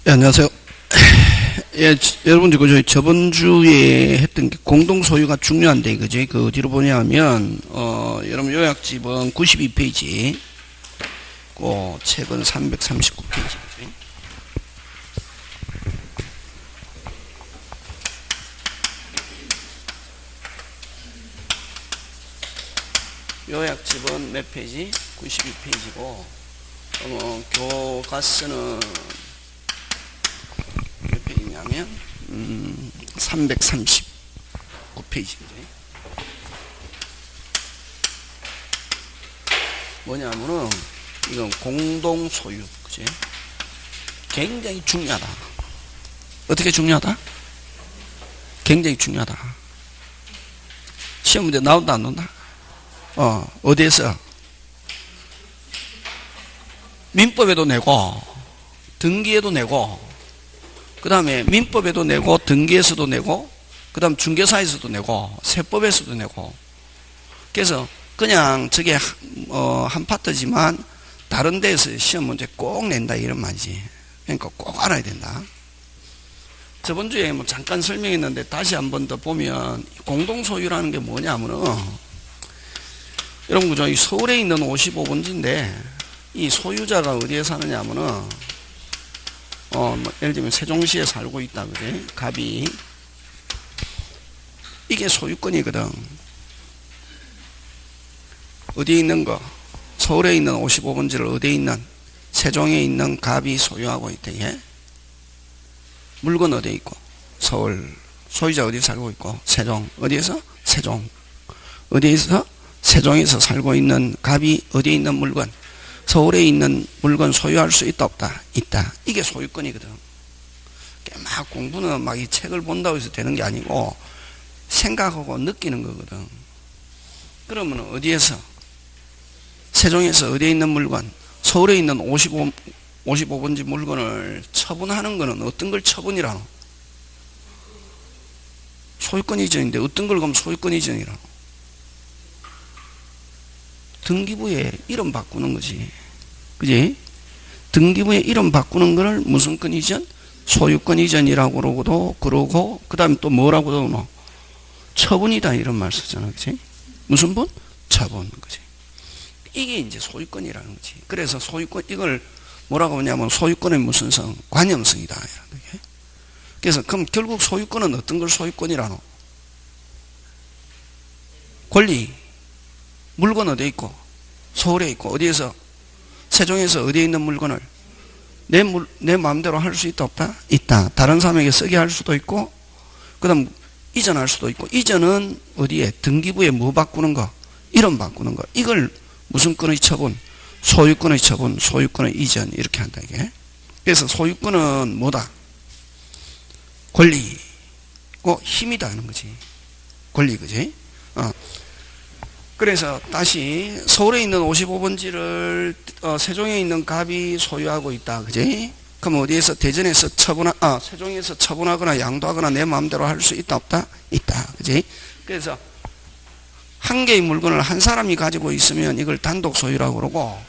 예, 안녕하세요. 예, 여러분, 저희 저번 주에 했던 게 공동 소유가 중요한데, 그지? 그 어디로 보냐면, 여러분 요약집은 92페이지, 그 책은 339페이지, 그지? 요약집은 몇 페이지? 92페이지고, 교과서는 몇 페이지냐면 339페이지거든요. 뭐냐면은 이건 공동 소유, 그지? 굉장히 중요하다. 어떻게 중요하다? 굉장히 중요하다. 시험 문제 나온다 안 나온다? 어디에서? 민법에도 내고 등기에도 내고, 그 다음에 민법에도 내고 등기에서도 내고, 그 다음 중개사에서도 내고 세법에서도 내고. 그래서 그냥 저게 한 파트지만 다른 데에서 시험 문제 꼭 낸다 이런 말이지. 그러니까 꼭 알아야 된다. 저번 주에 뭐 잠깐 설명했는데 다시 한 번 더 보면 공동소유라는 게 뭐냐면은, 여러분 그죠? 서울에 있는 55번지인데 이 소유자가 어디에 사느냐 하면은 예를 들면 세종시에 살고 있다, 그지? 갑이. 이게 소유권이거든. 어디에 있는 거? 서울에 있는 55번지를 어디에 있는? 세종에 있는 갑이 소유하고 있다, 예? 물건 어디에 있고? 서울. 소유자 어디에 살고 있고? 세종. 어디에서? 세종. 어디에서? 세종에서 살고 있는 갑이 어디에 있는 물건? 서울에 있는 물건 소유할 수 있다 없다? 있다. 이게 소유권이거든. 막 공부는 막 이 책을 본다고 해서 되는 게 아니고 생각하고 느끼는 거거든. 그러면 어디에서? 세종에서 어디에 있는 물건? 서울에 있는 55번지 물건을 처분하는 거는 어떤 걸 처분이라노? 소유권 이전인데 어떤 걸 그럼 소유권 이전이라노? 등기부에 이름 바꾸는 거지. 그지? 등기부에 이름 바꾸는 거를 무슨 권 이전? 소유권 이전이라고 그러고, 그 다음에 또 뭐라고 그러노? 처분이다 이런 말 쓰잖아. 그지? 무슨 분? 처분. 그지? 이게 이제 소유권이라는 거지. 그래서 소유권, 이걸 뭐라고 하냐면 소유권의 무슨 성? 관념성이다. 이런 거지. 그래서 그럼 결국 소유권은 어떤 걸 소유권이라노? 권리. 물건 어디에 있고? 서울에 있고. 어디에서? 세종에서 어디에 있는 물건을 내 마음대로 할 수 있다 없다? 있다. 다른 사람에게 쓰게 할 수도 있고, 그 다음 이전할 수도 있고. 이전은 어디에? 등기부에 뭐 바꾸는 거? 이름 바꾸는 거. 이걸 무슨 권의 처분? 소유권의 처분, 소유권의 이전 이렇게 한다 이게. 그래서 소유권은 뭐다? 권리고 힘이다 하는 거지. 권리, 그지? 그래서 다시 서울에 있는 55번지를 세종에 있는 갑이 소유하고 있다, 그지? 그럼 어디에서? 대전에서 세종에서 처분하거나 양도하거나 내 마음대로 할 수 있다 없다? 있다, 그지? 그래서 한 개의 물건을 한 사람이 가지고 있으면 이걸 단독 소유라고 그러고,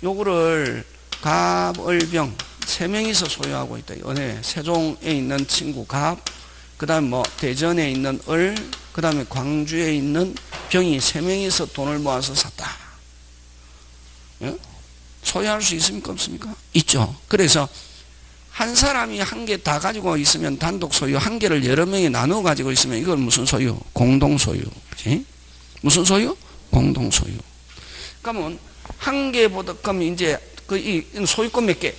요거를 갑을병 세 명이서 소유하고 있다. 세종에 있는 친구 갑, 그 다음에 뭐 대전에 있는 을, 그 다음에 광주에 있는 병이 세 명이서 돈을 모아서 샀다. 예? 소유할 수 있습니까 없습니까? 있죠. 그래서 한 사람이 한 개 다 가지고 있으면 단독 소유, 한 개를 여러 명이 나누어 가지고 있으면 이걸 무슨 소유? 공동 소유. 그치? 무슨 소유? 공동 소유. 그러면 한 개보다, 그럼 이제 이 소유권 몇 개?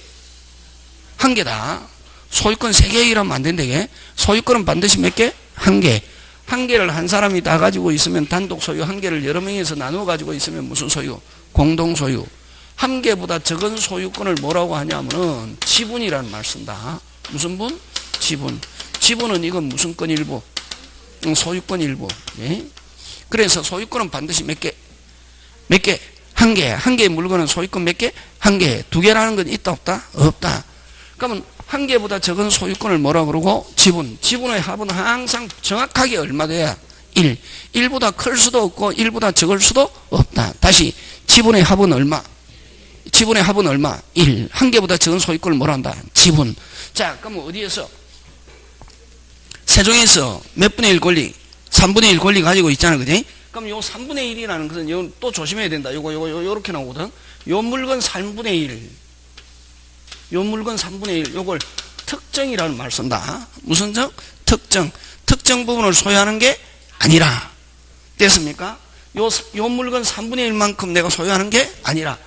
한 개다. 소유권 세 개 이라면 안 된대. 소유권은 반드시 몇 개? 한 개. 한 개를 한 사람이 다 가지고 있으면 단독 소유, 한 개를 여러 명이서 나누어 가지고 있으면 무슨 소유? 공동 소유. 한 개보다 적은 소유권을 뭐라고 하냐면은 지분이라는 말 쓴다. 무슨 분? 지분. 지분은 이건 무슨 권 일부? 소유권 일부. 예? 그래서 소유권은 반드시 몇 개? 몇 개? 한 개. 한 개의 물건은 소유권 몇 개? 한 개. 두 개라는 건 있다 없다? 없다. 그러면 한 개보다 적은 소유권을 뭐라 그러고? 지분. 지분의 합은 항상 정확하게 얼마 돼야? 1. 1보다 클 수도 없고 1보다 적을 수도 없다. 다시 지분의 합은 얼마? 지분의 합은 얼마? 1. 한 개보다 적은 소유권을 뭐라 한다? 지분. 자, 그럼 어디에서? 세종에서 몇 분의 1 권리? 3분의 1 권리 가지고 있잖아, 그지? 그럼 요 3분의 1이라는 것은 요 또 조심해야 된다. 요렇게 나오거든. 요 물건 3분의 1. 요 물건 3분의 1. 요걸 특정이라는 말 쓴다. 무슨 정? 특정. 특정 부분을 소유하는 게 아니라. 됐습니까? 요 물건 3분의 1만큼 내가 소유하는 게 아니라.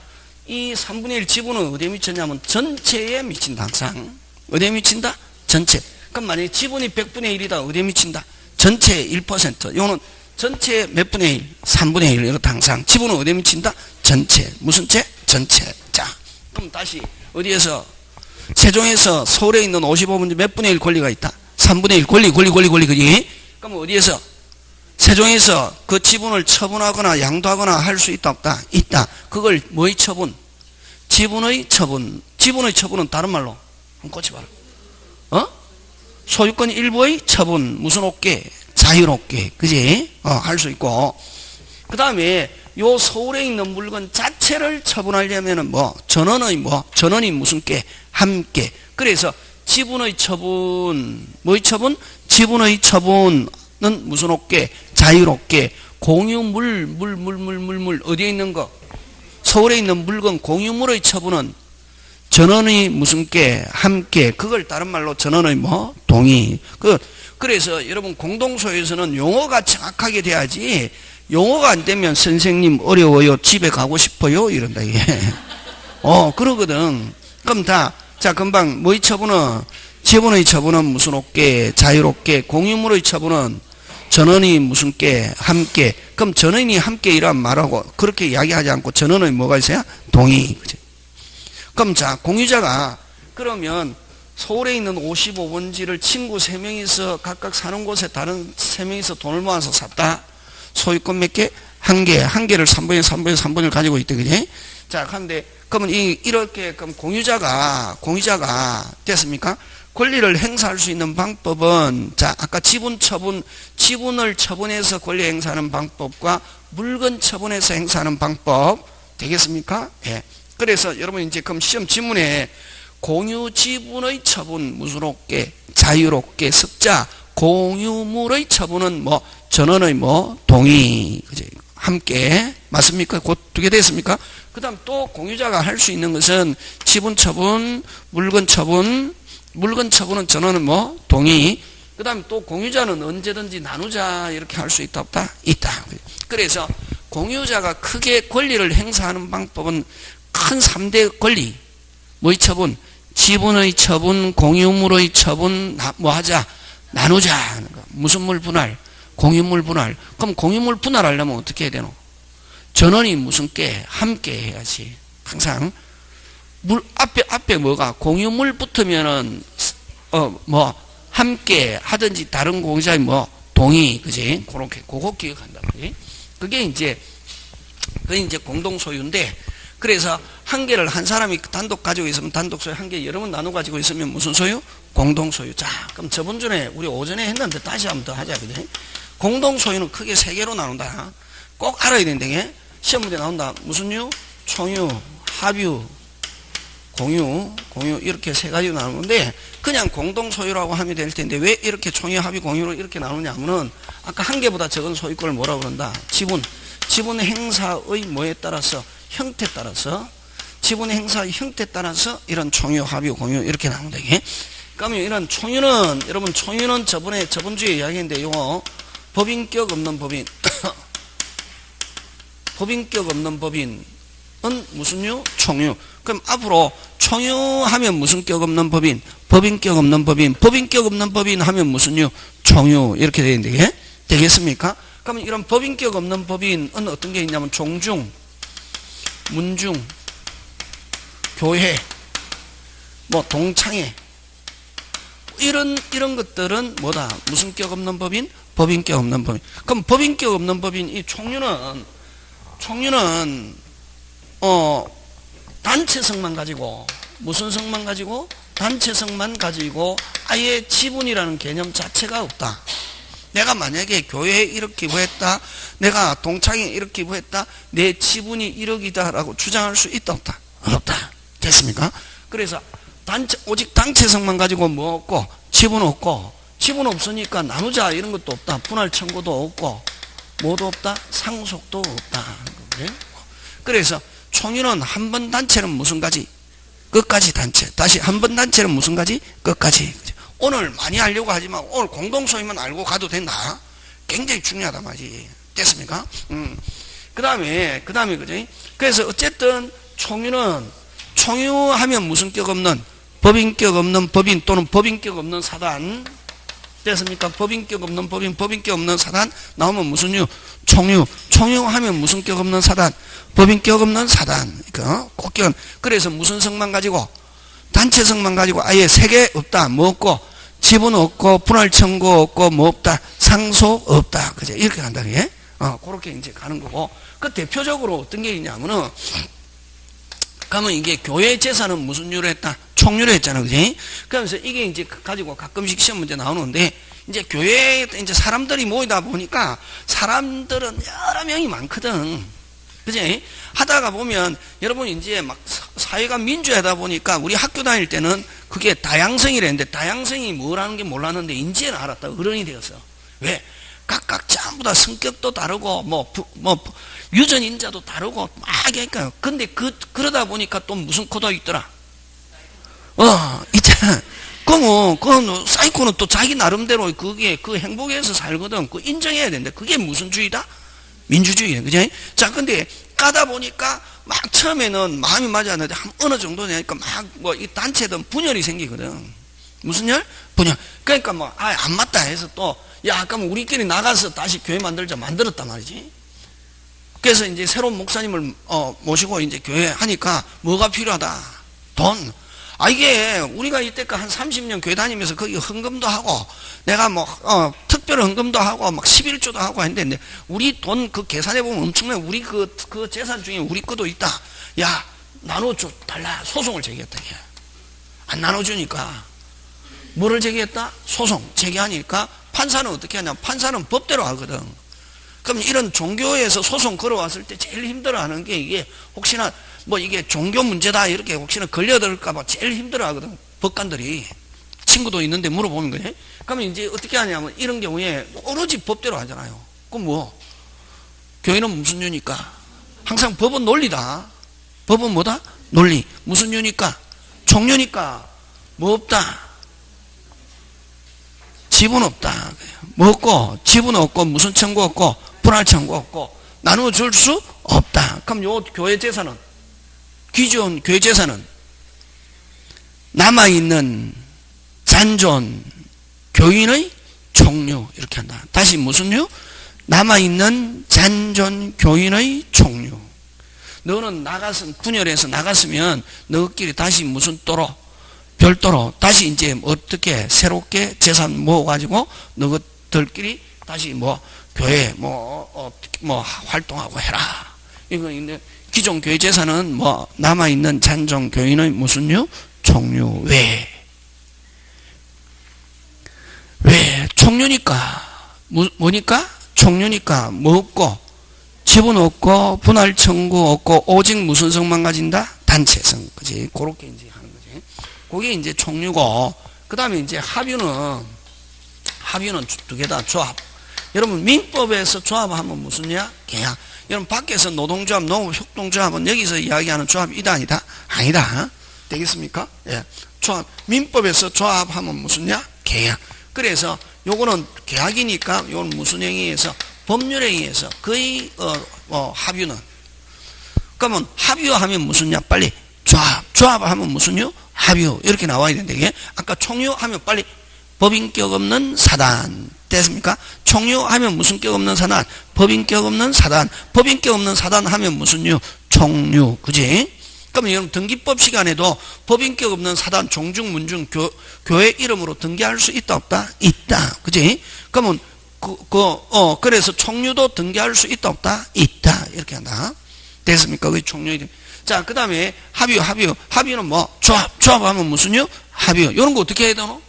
이 3분의 1 지분은 어디에 미쳤냐면 전체에 미친다, 항상. 어디에 미친다? 전체. 그럼 만약에 지분이 100분의 1이다. 어디에 미친다? 전체의 1%. 요거는 전체의 몇 분의 1? 3분의 1. 이렇다, 항상. 지분은 어디에 미친다? 전체. 무슨 체? 전체. 자, 그럼 다시 어디에서? 세종에서 서울에 있는 55분지 몇 분의 1 권리가 있다? 3분의 1 권리, 그지? 그럼 어디에서? 세종에서 그 지분을 처분하거나 양도하거나 할 수 있다, 없다? 있다. 그걸 뭐의 처분? 지분의 처분. 지분의 처분은 다른 말로 한번 꽂혀봐라. 소유권 일부의 처분. 무슨 없게? 자유롭게. 그지? 할 수 있고. 그 다음에 요 서울에 있는 물건 자체를 처분하려면은 전원이 무슨 게? 함께. 그래서 지분의 처분. 뭐의 처분? 지분의 처분은 무슨 없게? 자유롭게. 공유물, 어디에 있는 거? 서울에 있는 물건 공유물의 처분은 전원의 무슨 게? 함께. 그걸 다른 말로 전원의 동의. 그래서 여러분 공동소유에서는 용어가 정확하게 돼야지, 용어가 안 되면 선생님 어려워요, 집에 가고 싶어요, 이런다, 이게. 그러거든. 그럼 자, 금방 뭐의 처분은? 지분의 처분은 무슨 없게? 자유롭게. 공유물의 처분은 전원이 무슨 게? 함께. 그럼 전원이 함께 이란 말하고 그렇게 이야기하지 않고 전원의 뭐가 있어야? 동의. 그치? 그럼 자, 공유자가 그러면 서울에 있는 55번지를 친구 3명이서 각각 사는 곳에 다른 3명이서 돈을 모아서 샀다. 소유권 몇 개? 한 개. 한 개를 3분의 1 가지고 있대, 그지? 자, 그런데 그러면 이렇게 그럼 공유자가 됐습니까? 권리를 행사할 수 있는 방법은, 자, 아까 지분을 처분해서 권리 행사하는 방법과 물건 처분해서 행사하는 방법 되겠습니까? 예. 그래서 여러분 이제 그럼 시험 지문에 공유 지분의 처분 무슨 없게? 자유롭게. 석자 공유물의 처분은 전원의 동의. 그지? 함께. 맞습니까? 곧 두 개 됐습니까? 그 다음 또 공유자가 할 수 있는 것은 지분 처분, 물건 처분은 전원은 동의. 그 다음에 또 공유자는 언제든지 나누자 이렇게 할 수 있다, 없다? 있다. 그래서 공유자가 크게 권리를 행사하는 방법은 큰 3대 권리. 뭐의 처분? 지분의 처분, 공유물의 처분, 하자? 나누자 하는 거. 무슨 물 분할? 공유물 분할. 그럼 공유물 분할하려면 어떻게 해야 되노? 전원이 무슨 게? 함께 해야지. 항상. 앞에 뭐가? 공유물 붙으면은, 함께 하든지 다른 공유자의 동의. 그지? 그거 기억한다. 그지? 그게 이제 공동소유인데, 그래서 한 개를 한 사람이 단독 가지고 있으면 단독 소유, 한 개 여러 번 나눠 가지고 있으면 무슨 소유? 공동소유. 자, 그럼 저번 전에 우리 오전에 했는데 다시 한번 더 하자. 그지? 공동소유는 크게 3개로 나눈다. 꼭 알아야 된다. 시험 문제 나온다. 무슨 유? 총유, 합유, 공유 이렇게 3가지로 나누는데 그냥 공동소유라고 하면 될 텐데 왜 이렇게 총유, 합유, 공유로 이렇게 나누냐면은 아까 한 개보다 적은 소유권을 뭐라고 그런다? 지분 행사의 뭐에 따라서? 형태에 따라서, 지분 행사의 형태에 따라서 이런 총유, 합유, 공유 이렇게 나온다. 그러면 이런 총유는, 여러분 총유는 저번 주에 이야기했는데 요거 법인격 없는 법인 법인격 없는 법인은 무슨 유? 총유. 그럼 앞으로 총유하면 무슨 격 없는 법인? 법인격 없는 법인. 법인격 없는 법인 하면 무슨 유? 총유. 이렇게 되는데 되겠습니까? 그러면 이런 법인격 없는 법인은 어떤 게 있냐면 종중, 문중, 교회, 동창회 이런 것들은 뭐다? 무슨 격 없는 법인? 법인격 없는 법인. 그럼 법인격 없는 법인 이 총유는 단체성만 가지고 무슨 성만 가지고? 단체성만 가지고 아예 지분이라는 개념 자체가 없다. 내가 만약에 교회에 이렇게 기부했다, 내가 동창회에 이렇게 기부했다, 내 지분이 1억이다 라고 주장할 수 있다, 없다? 없다. 됐습니까? 그래서 오직 단체성만 가지고 뭐 없고, 지분 없고, 지분 없으니까 나누자 이런 것도 없다. 분할 청구도 없고, 뭐도 없다? 상속도 없다. 그래서 총유는 한 번 단체는 무슨 가지? 끝까지 단체. 다시 한 번 단체는 무슨 가지? 끝까지. 오늘 많이 알려고 하지만 오늘 공동소유만 알고 가도 된다. 굉장히 중요하단 말이지. 됐습니까? 그 다음에, 그지? 그래서 어쨌든 총유하면 무슨 격 없는, 법인격 없는 법인 또는 법인격 없는 사단. 됐습니까? 법인격 없는 법인격 없는 사단 나오면 무슨 유? 총유하면 무슨 격 없는 사단? 법인격 없는 사단. 그러니까 꼭 기억. 그래서 무슨 성만 가지고? 단체성만 가지고 아예 세 개 없다. 뭐 없고? 지분 없고, 분할 청구 없고, 뭐 없다? 상속 없다. 그죠? 이렇게 간다. 그게? 그렇게 이제 가는 거고. 그 대표적으로 어떤 게 있냐면은, 그러면 이게 교회 재산은 무슨 유로 했다? 총유로 했잖아. 그지? 그러면서 이게 이제 가지고 가끔씩 시험 문제 나오는데, 이제 교회에 이제 사람들이 모이다 보니까 사람들은 여러 명이 많거든. 그지? 하다가 보면 여러분 이제 막 사회가 민주하다 보니까 우리 학교 다닐 때는 그게 다양성이랬는데 다양성이 뭐라는 게 몰랐는데 이제는 알았다. 어른이 되었어. 왜? 각각 전부 다 성격도 다르고 유전인자도 다르고 막 하니까. 근데 그러다 보니까 또 무슨 코드 있더라? 있잖아. 그건 사이코는 또 자기 나름대로 그게 그 행복에서 살거든. 그 인정해야 되는데 그게 무슨 주의다? 민주주의야. 그지? 자, 근데 까다 보니까 막 처음에는 마음이 맞았는데 어느 정도 되니까 막 이 단체든 분열이 생기거든. 무슨 열? 분열. 그러니까 안 맞다 해서 또 그러면 우리끼리 나가서 다시 교회 만들었단 말이지. 그래서 이제 새로운 목사님을 모시고 이제 교회 하니까 뭐가 필요하다? 돈. 이게 우리가 이때까지 한 30년 교회 다니면서 거기 헌금도 하고 내가 특별 헌금도 하고 막 11조도 하고 했는데 우리 돈 그 계산해 보면 엄청나게 우리 그 재산 중에 우리 것도 있다. 야, 나눠줘 달라. 소송을 제기했다. 안 나눠주니까 뭐를 제기했다? 소송 제기하니까 판사는 어떻게 하냐? 판사는 법대로 하거든. 그럼 이런 종교에서 소송 걸어왔을 때 제일 힘들어하는 게 이게 혹시나 이게 종교 문제다 이렇게 혹시나 걸려들까봐 제일 힘들어하거든. 법관들이. 친구도 있는데 물어보는 거예요. 그러면 이제 어떻게 하냐면 이런 경우에 오로지 법대로 하잖아요. 그럼 교회는 무슨 유니까? 항상 법은 논리다. 법은 뭐다? 논리. 무슨 유니까? 총유니까 뭐 없다? 지분 없다. 뭐 없고 지분 없고 무슨 청구 없고 분할 청구 없고 나눠줄 수 없다. 그럼 요 교회 재산은 기존 교회 재산은 남아있는 잔존 교인의 총유 이렇게 한다. 다시 무슨 유? 남아있는 잔존 교인의 총유. 너는 분열해서 나갔으면 너희끼리 다시 무슨 또로 별도로 다시 이제 어떻게 새롭게 재산 모아가지고 너희들끼리 다시 교회 활동하고 해라. 이거 있는데 기존 교회 재산은 남아있는 잔존 교인의 무슨 유? 총유. 왜? 총유니까. 뭐니까? 총유니까. 뭐 없고, 지분 없고, 분할 청구 없고, 오직 무슨 성만 가진다? 단체성. 그지? 그렇게 이제 하는 거지. 그게 이제 총유고, 그 다음에 이제 합유는 두 개다. 조합. 여러분, 민법에서 조합하면 무슨냐? 계약. 여러분, 밖에서 노동조합, 농업협동조합은 여기서 이야기하는 조합이다, 아니다? 아니다. 되겠습니까? 예. 조합. 민법에서 조합하면 무슨냐? 계약. 그래서 요거는 계약이니까 요건 무슨 행위에서? 법률에 의해서 거의, 합유는. 그러면 합유하면 무슨냐? 빨리 조합. 조합하면 무슨요? 합유. 이렇게 나와야 된다. 이게 아까 총유하면 빨리 법인격 없는 사단. 됐습니까? 총유하면 무슨 격 없는 사단? 법인격 없는 사단. 법인격 없는 사단 하면 무슨 유? 총유. 그지? 그러면 여러분 등기법 시간에도 법인격 없는 사단 종중 문중 교회 이름으로 등기할 수 있다 없다? 있다. 그지? 그러면 그래서 총유도 등기할 수 있다 없다? 있다. 이렇게 한다. 됐습니까? 그 총유. 자, 그 다음에 합유는 조합하면 무슨 유? 합유. 이런 거 어떻게 해야 되노?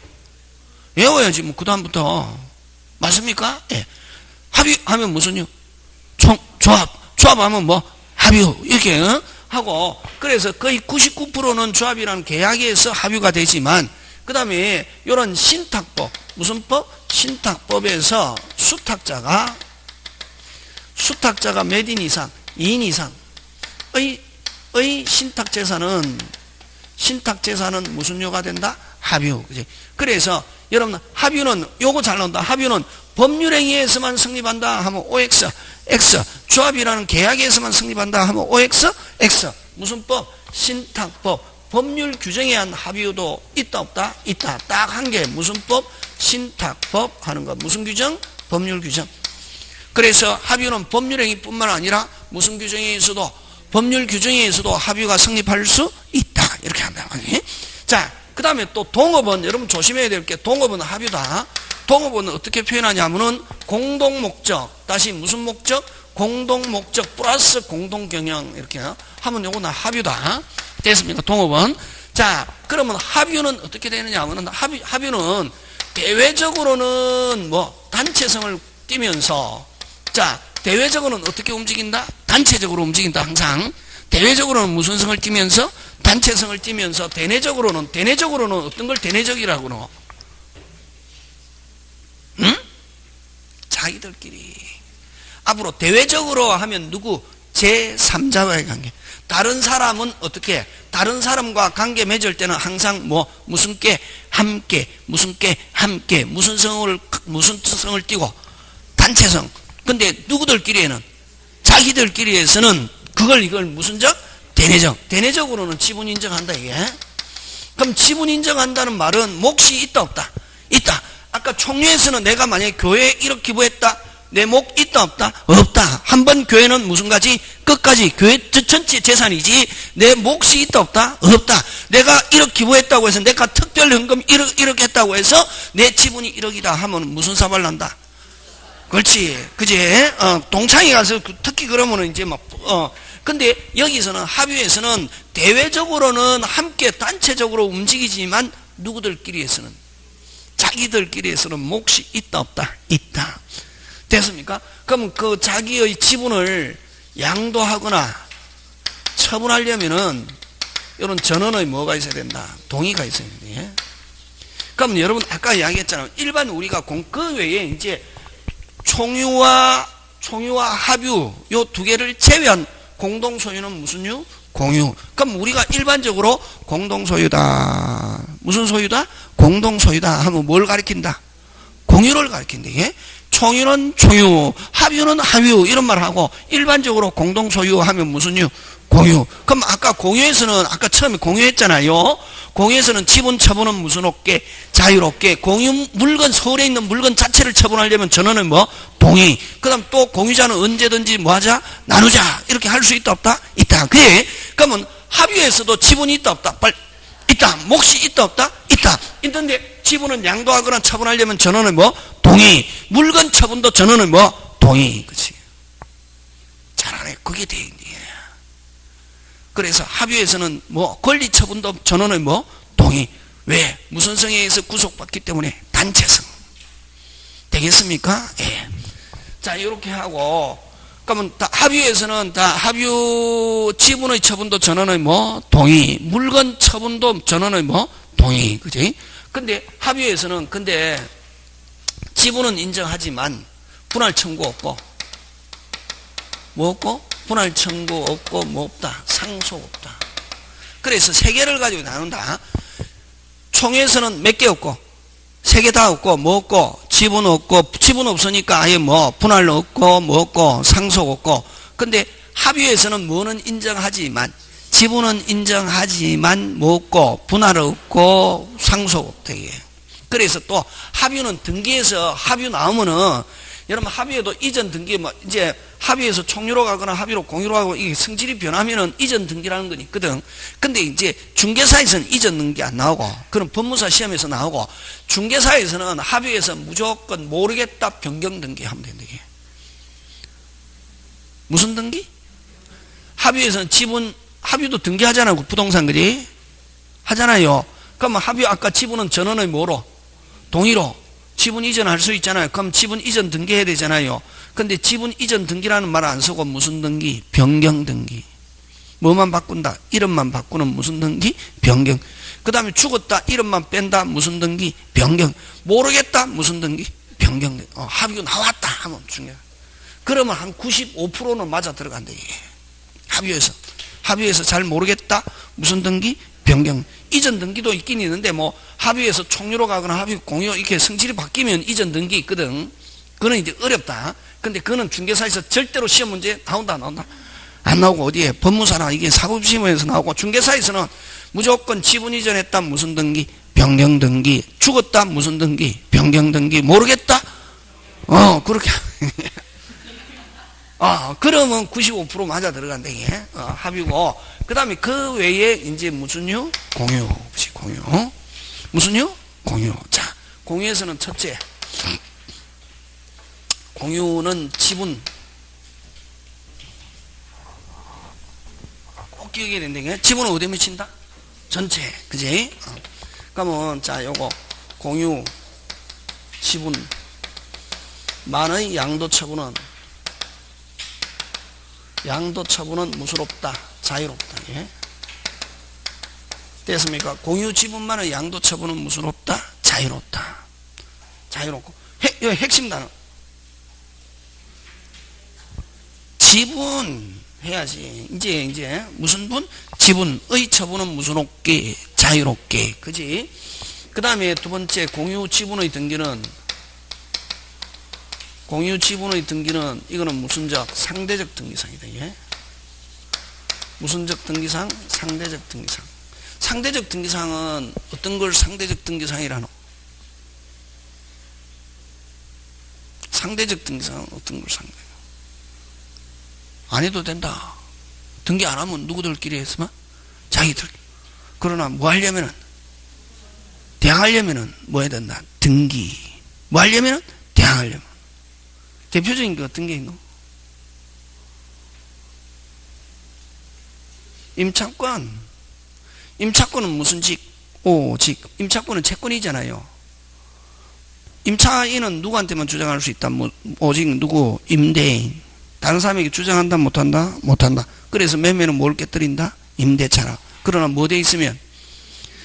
외워야지 그 다음부터. 맞습니까? 예. 합유하면 무슨 유? 조합하면 합유. 이렇게 하고, 그래서 거의 99%는 조합이라는 계약에서 합의가 되지만, 그 다음에 이런 신탁법, 무슨 법? 신탁법에서 수탁자가 몇 인 이상, 2인 이상의 신탁재산은 무슨 요가 된다? 합유. 그지? 그래서 여러분 합유는 요거 잘 나온다. 합유는 법률행위에서만 성립한다 하면 OX, X. 조합이라는 계약에서만 성립한다 하면 OX, X. 무슨 법? 신탁법. 법률 규정에 의한 합유도 있다 없다? 있다. 딱 한 개. 무슨 법? 신탁법 하는 거. 무슨 규정? 법률 규정. 그래서 합유는 법률행위뿐만 아니라 무슨 규정에 의해서도 법률 규정에 의해서도 합유가 성립할 수 있다. 이렇게 한다. 자, 그 다음에 또 동업은 여러분 조심해야 될 게 동업은 합유다. 동업은 어떻게 표현하냐면은 공동목적, 다시 무슨 목적? 공동목적 플러스 공동경영 이렇게 하면 요거 나 합유다. 됐습니까? 동업은. 자, 그러면 합유는 어떻게 되느냐 하면은 합유는 대외적으로는 뭐 단체성을 띠면서, 자, 대외적으로는 어떻게 움직인다? 단체적으로 움직인다. 항상 대외적으로는 무슨 성을 띠면서? 단체성을 띠면서 대내적으로는 어떤 걸 대내적이라고 그러? 응? 자기들끼리. 앞으로 대외적으로 하면 누구? 제3자와의 관계. 다른 사람은 어떻게? 다른 사람과 관계 맺을 때는 항상 뭐 무슨 께? 함께. 무슨 께? 함께. 무슨 성을 띠고? 단체성. 근데 누구들끼리에는? 자기들끼리에서는 이걸 무슨 적? 대내적. 대내적으로는 지분 인정한다 이게. 그럼 지분 인정한다는 말은 몫이 있다 없다? 있다. 아까 총회에서는 내가 만약에 교회에 1억 기부했다. 내 몫 있다 없다? 없다. 한 번 교회는 무슨 가지? 끝까지 교회 전체 재산이지 내 몫이 있다 없다? 없다. 내가 1억 기부했다고 해서 내가 특별 현금 1억 했다고 해서 내 지분이 1억이다 하면 무슨 사발 난다? 그렇지. 그제? 동창회 가서 특히 그러면은 이제 근데 여기서는 합의에서는 대외적으로는 함께 단체적으로 움직이지만 누구들끼리에서는 자기들끼리에서는 몫이 있다 없다? 있다. 됐습니까? 그럼 그 자기의 지분을 양도하거나 처분하려면은 이런 전원의 뭐가 있어야 된다? 동의가 있어야 돼. 그럼 여러분 아까 이야기했잖아요. 일반 우리가 그 외에 이제 총유와 합유 요 두 개를 제외한 공동 소유는 무슨 유? 공유. 그럼 우리가 일반적으로 공동 소유다. 무슨 소유다? 공동 소유다 하면 뭘 가리킨다? 공유를 가리킨다. 예? 총유는 총유, 합유는 합유 이런 말을 하고 일반적으로 공동 소유하면 무슨 유? 공유. 그럼 아까 공유에서는 아까 처음에 공유했잖아요. 공유에서는 지분 처분은 무슨 없게? 자유롭게. 공유 물건 서울에 있는 물건 자체를 처분하려면 전원은 뭐? 동의. 그다음 또 공유자는 언제든지 뭐 하자? 나누자. 이렇게 할 수 있다 없다? 있다. 그래. 그러면 합유에서도 지분이 있다 없다? 있다. 몫이 있다 없다? 있다. 있는데 지분은 양도하거나 처분하려면 전원은 뭐? 동의. 물건 처분도 전원은 뭐? 동의. 그렇지. 잘하네. 그게 돼 있네. 그래서 합의에서는 뭐 권리 처분도 전원은 뭐? 동의. 왜? 무슨 성에 의해서 구속받기 때문에 단체성. 되겠습니까? 예. 자, 이렇게 하고 그러면 다 합의에서는 다 합의 지분의 처분도 전원의 뭐? 동의. 물건 처분도 전원의 뭐? 동의. 그지? 근데 합의에서는 근데 지분은 인정하지만 분할 청구 없고 뭐 없고? 분할 청구 없고 뭐 없다? 상속 없다. 그래서 세 개를 가지고 나눈다. 총회에서는 몇 개 없고 세 개 다 없고 뭐 없고 지분 없고 지분 없으니까 아예 뭐 분할 없고 뭐 없고 상속 없고. 근데 합의에서는 뭐는 인정하지만 지분은 인정하지만 뭐 없고 분할 없고 상속 없다. 그래서 또 합의는 등기에서 합의 나오면은 여러분 합의에도 이전 등기 뭐 이제 합의에서 총유로 가거나 합의로 공유로 가고 이게 성질이 변하면은 이전 등기라는 건 있거든. 근데 이제 중개사에서는 이전 등기 안 나오고 그럼 법무사 시험에서 나오고 중개사에서는 합의에서 무조건 모르겠다 변경 등기 하면 된다. 이게. 무슨 등기? 합의에서는 지분 합의도 등기하잖아요. 부동산 그지? 하잖아요. 그러면 합의 아까 지분은 전원의 뭐로? 동의로. 지분 이전할 수 있잖아요. 그럼 지분 이전 등기해야 되잖아요. 근데 지분 이전 등기라는 말 안 쓰고 무슨 등기? 변경 등기. 뭐만 바꾼다? 이름만 바꾸는 무슨 등기? 변경. 그 다음에 죽었다, 이름만 뺀다, 무슨 등기? 변경. 모르겠다, 무슨 등기? 변경. 합의가 나왔다 하면 중요해. 그러면 한 95%는 맞아 들어간다 이게. 합의에서 잘 모르겠다, 무슨 등기? 변경. 이전 등기도 있긴 있는데 뭐 합의에서 총유로 가거나 합의 공유 이렇게 성질이 바뀌면 이전 등기 있거든. 그거는 이제 어렵다. 근데 그거는 중개사에서 절대로 시험 문제 나온다 안 나온다? 안 나오고 어디에? 법무사나 이게 사법시험에서 나오고, 중개사에서는 무조건 지분 이전했다, 무슨 등기? 변경 등기. 죽었다, 무슨 등기? 변경 등기. 모르겠다? 그렇게. 그러면 95% 맞아 들어간다 이게. 합의고. 그 다음에 그 외에 이제 무슨 유? 공유. 공유. 무슨 유? 공유. 자, 공유에서는 첫째. 공유는 지분. 꼭 기억해야 된다 이게. 지분은 어디에 미친다? 전체. 그지? 그러면 자, 요거 공유 지분 만의 양도 처분은 무슨 없다? 자유롭다. 예? 됐습니까? 공유 지분만의 양도 처분은 무슨 없다? 자유롭다. 자유롭고. 여기 핵심 단어. 지분 해야지. 이제 무슨 분? 지분의 처분은 무슨 없게? 자유롭게. 그지? 그 다음에 두 번째 공유 지분의 등기는 이거는 무슨적? 상대적 등기상이다. 예? 무슨적 등기상? 상대적 등기상. 상대적 등기상은 어떤 걸 상대적 등기상이라노? 상대적 등기상은 어떤 걸 상대? 안 해도 된다. 등기 안 하면 누구들끼리 했으면? 자기들. 그러나 뭐 하려면은? 대항하려면은 뭐 해야 된다? 등기. 뭐 하려면은? 대항하려면. 대표적인 게 어떤 게 있노? 임차권. 임차권은 무슨 직? 오직. 임차권은 채권이잖아요. 임차인은 누구한테만 주장할 수 있다? 오직 누구? 임대인. 다른 사람에게 주장한다? 못한다? 못한다. 그래서 매매는 뭘 깨뜨린다? 임대차라. 그러나 뭐 돼 있으면?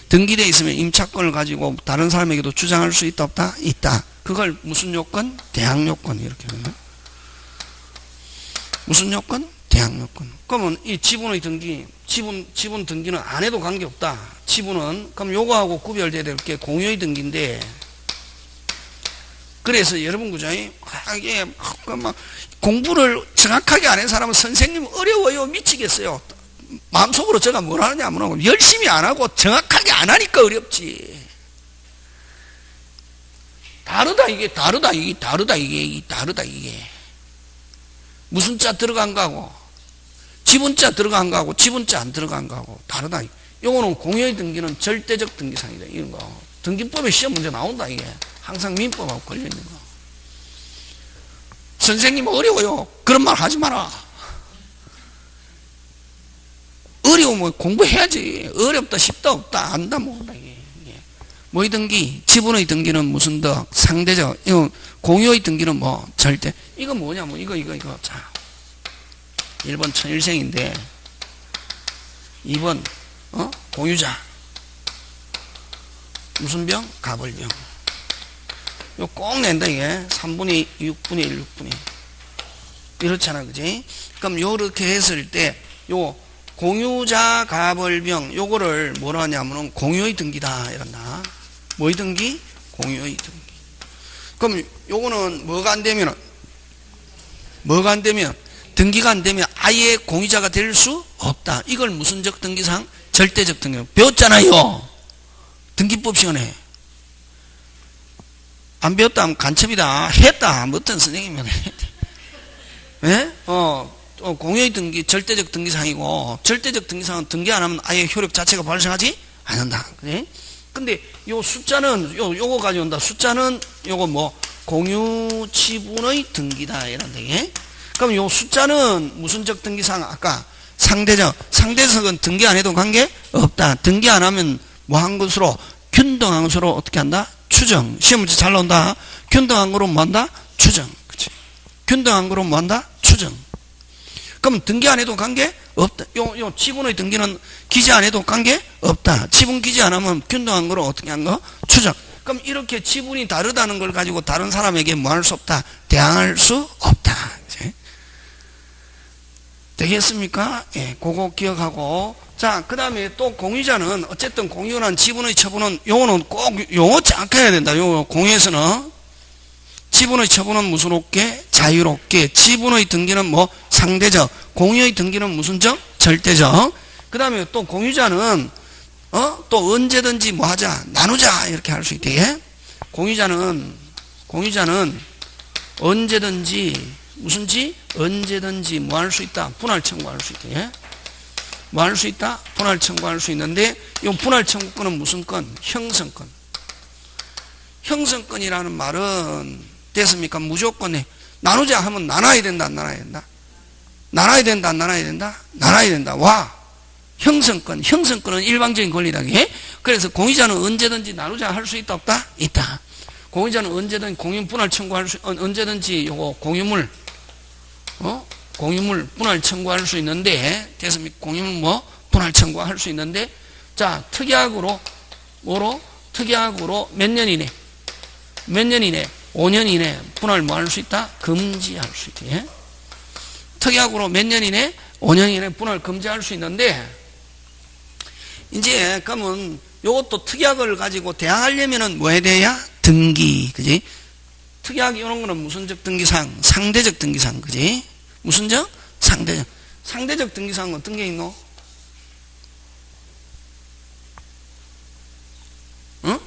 등기돼 있으면 임차권을 가지고 다른 사람에게도 주장할 수 있다? 없다? 있다. 그걸 무슨 요건? 대항요건. 이렇게 하면. 무슨 요건? 대항요건. 그러면 이 지분의 등기, 지분 등기는 안 해도 관계없다. 지분은, 그럼 요거하고 구별돼야 될 게 공유의 등기인데, 그래서 여러분 그죠? 이게 막 공부를 정확하게 안 한 사람은 선생님 어려워요. 미치겠어요. 마음속으로 제가 뭘 하느냐 안 하고 열심히 안 하고 정확하게 안 하니까 어렵지. 다르다 이게. 무슨 자 들어간 거하고 지분자 들어간 거하고 지분자 안 들어간 거하고 다르다. 요거는 공유의 등기는 절대적 등기상이다. 이런 거. 등기법에 시험 문제 나온다 이게. 항상 민법하고 걸려있는 거. 선생님 어려워요. 그런 말 하지 마라. 어려우면 공부해야지. 어렵다 쉽다 없다 안다 모른다 이게. 뭐의 등기? 지분의 등기는 무슨 덕? 상대적. 이거 공유의 등기는 뭐 절대. 이거 뭐냐 뭐 이거. 자, 1번 천일생인데 2번 공유자. 무슨 병? 가벌병. 이거 꼭 낸다 이게. 3분의 6분의 1, 6분의 1. 이렇잖아 그지? 그럼 요렇게 했을 때 요 공유자 가벌병 요거를 뭐라 하냐면은 공유의 등기다 이런다. 뭐의 등기? 공유의 등기. 그럼 요거는 뭐가 안 되면 등기가 안 되면 아예 공유자가 될 수 없다. 이걸 무슨적 등기상? 절대적 등기. 배웠잖아요. 등기법 시간에. 안 배웠다 하면 간첩이다. 했다. 어떤 선생님은 예? 공유의 등기 절대적 등기상이고, 절대적 등기상은 등기 안 하면 아예 효력 자체가 발생하지 않는다. 그래? 근데 요 숫자는 요거 가져온다. 숫자는 요거 뭐 공유 지분의 등기다 이런 데. 그럼 요 숫자는 무슨적 등기상? 아까 상대적은 등기 안 해도 관계 없다. 등기 안 하면 뭐 한 것으로 균등한 것으로 어떻게 한다? 추정. 시험 문제 잘 나온다. 균등한 거로 뭐 한다? 추정. 그치? 균등한 거로 뭐 한다? 추정. 그럼 등기 안 해도 관계 없다. 요 지분의 등기는 기재 안 해도 관계 없다. 지분 기재 안 하면 균등한 거로 어떻게 한 거? 추정. 그럼 이렇게 지분이 다르다는 걸 가지고 다른 사람에게 뭐 할 수 없다? 대항할 수 없다. 이제. 되겠습니까? 예, 그거 기억하고. 자, 그 다음에 또 공유자는 어쨌든 공유한 지분의 처분은 요거는 꼭 용어 쫙 해야 된다. 요 공유에서는 지분의 처분은 무슨 없게? 자유롭게. 지분의 등기는 뭐? 상대적. 공유의 등기는 무슨 적? 절대적. 그 다음에 또 공유자는 또 언제든지 뭐 하자? 나누자. 이렇게 할 수 있대. 공유자는 언제든지 무슨지? 언제든지 뭐 할 수 있다? 분할 청구할 수 있대. 뭐 할 수 있다? 분할 청구할 수 있는데 이 분할 청구권은 무슨 건? 형성권. 형성권이라는 말은 됐습니까? 무조건에 나누자 하면 나눠야 된다 안 나눠야 된다? 나눠야 된다 안 나눠야 된다? 나눠야 된다. 와, 형성권은 일방적인 권리다. 그래서 공유자는 언제든지 나누자 할 수 있다 없다? 있다. 공유자는 언제든지 공유 분할 청구할 수, 언제든지 요거 공유물 분할 청구할 수 있는데, 됐습니까? 공유물 뭐 분할 청구할 수 있는데, 자, 특약으로 몇 년 이내 5년 이내 분할 뭐 할 수 있다? 금지할 수 있다. 예? 특약으로 몇 년 이내 5년 이내 분할 금지할 수 있는데, 이제 그러면 요것도 특약을 가지고 대항하려면은 뭐 해야 돼야? 등기, 그지? 특약 이런 거는 무슨적 등기상? 상대적 등기상, 그지? 무슨적? 상대적. 상대적 등기상은 어떤 게 있노? 응?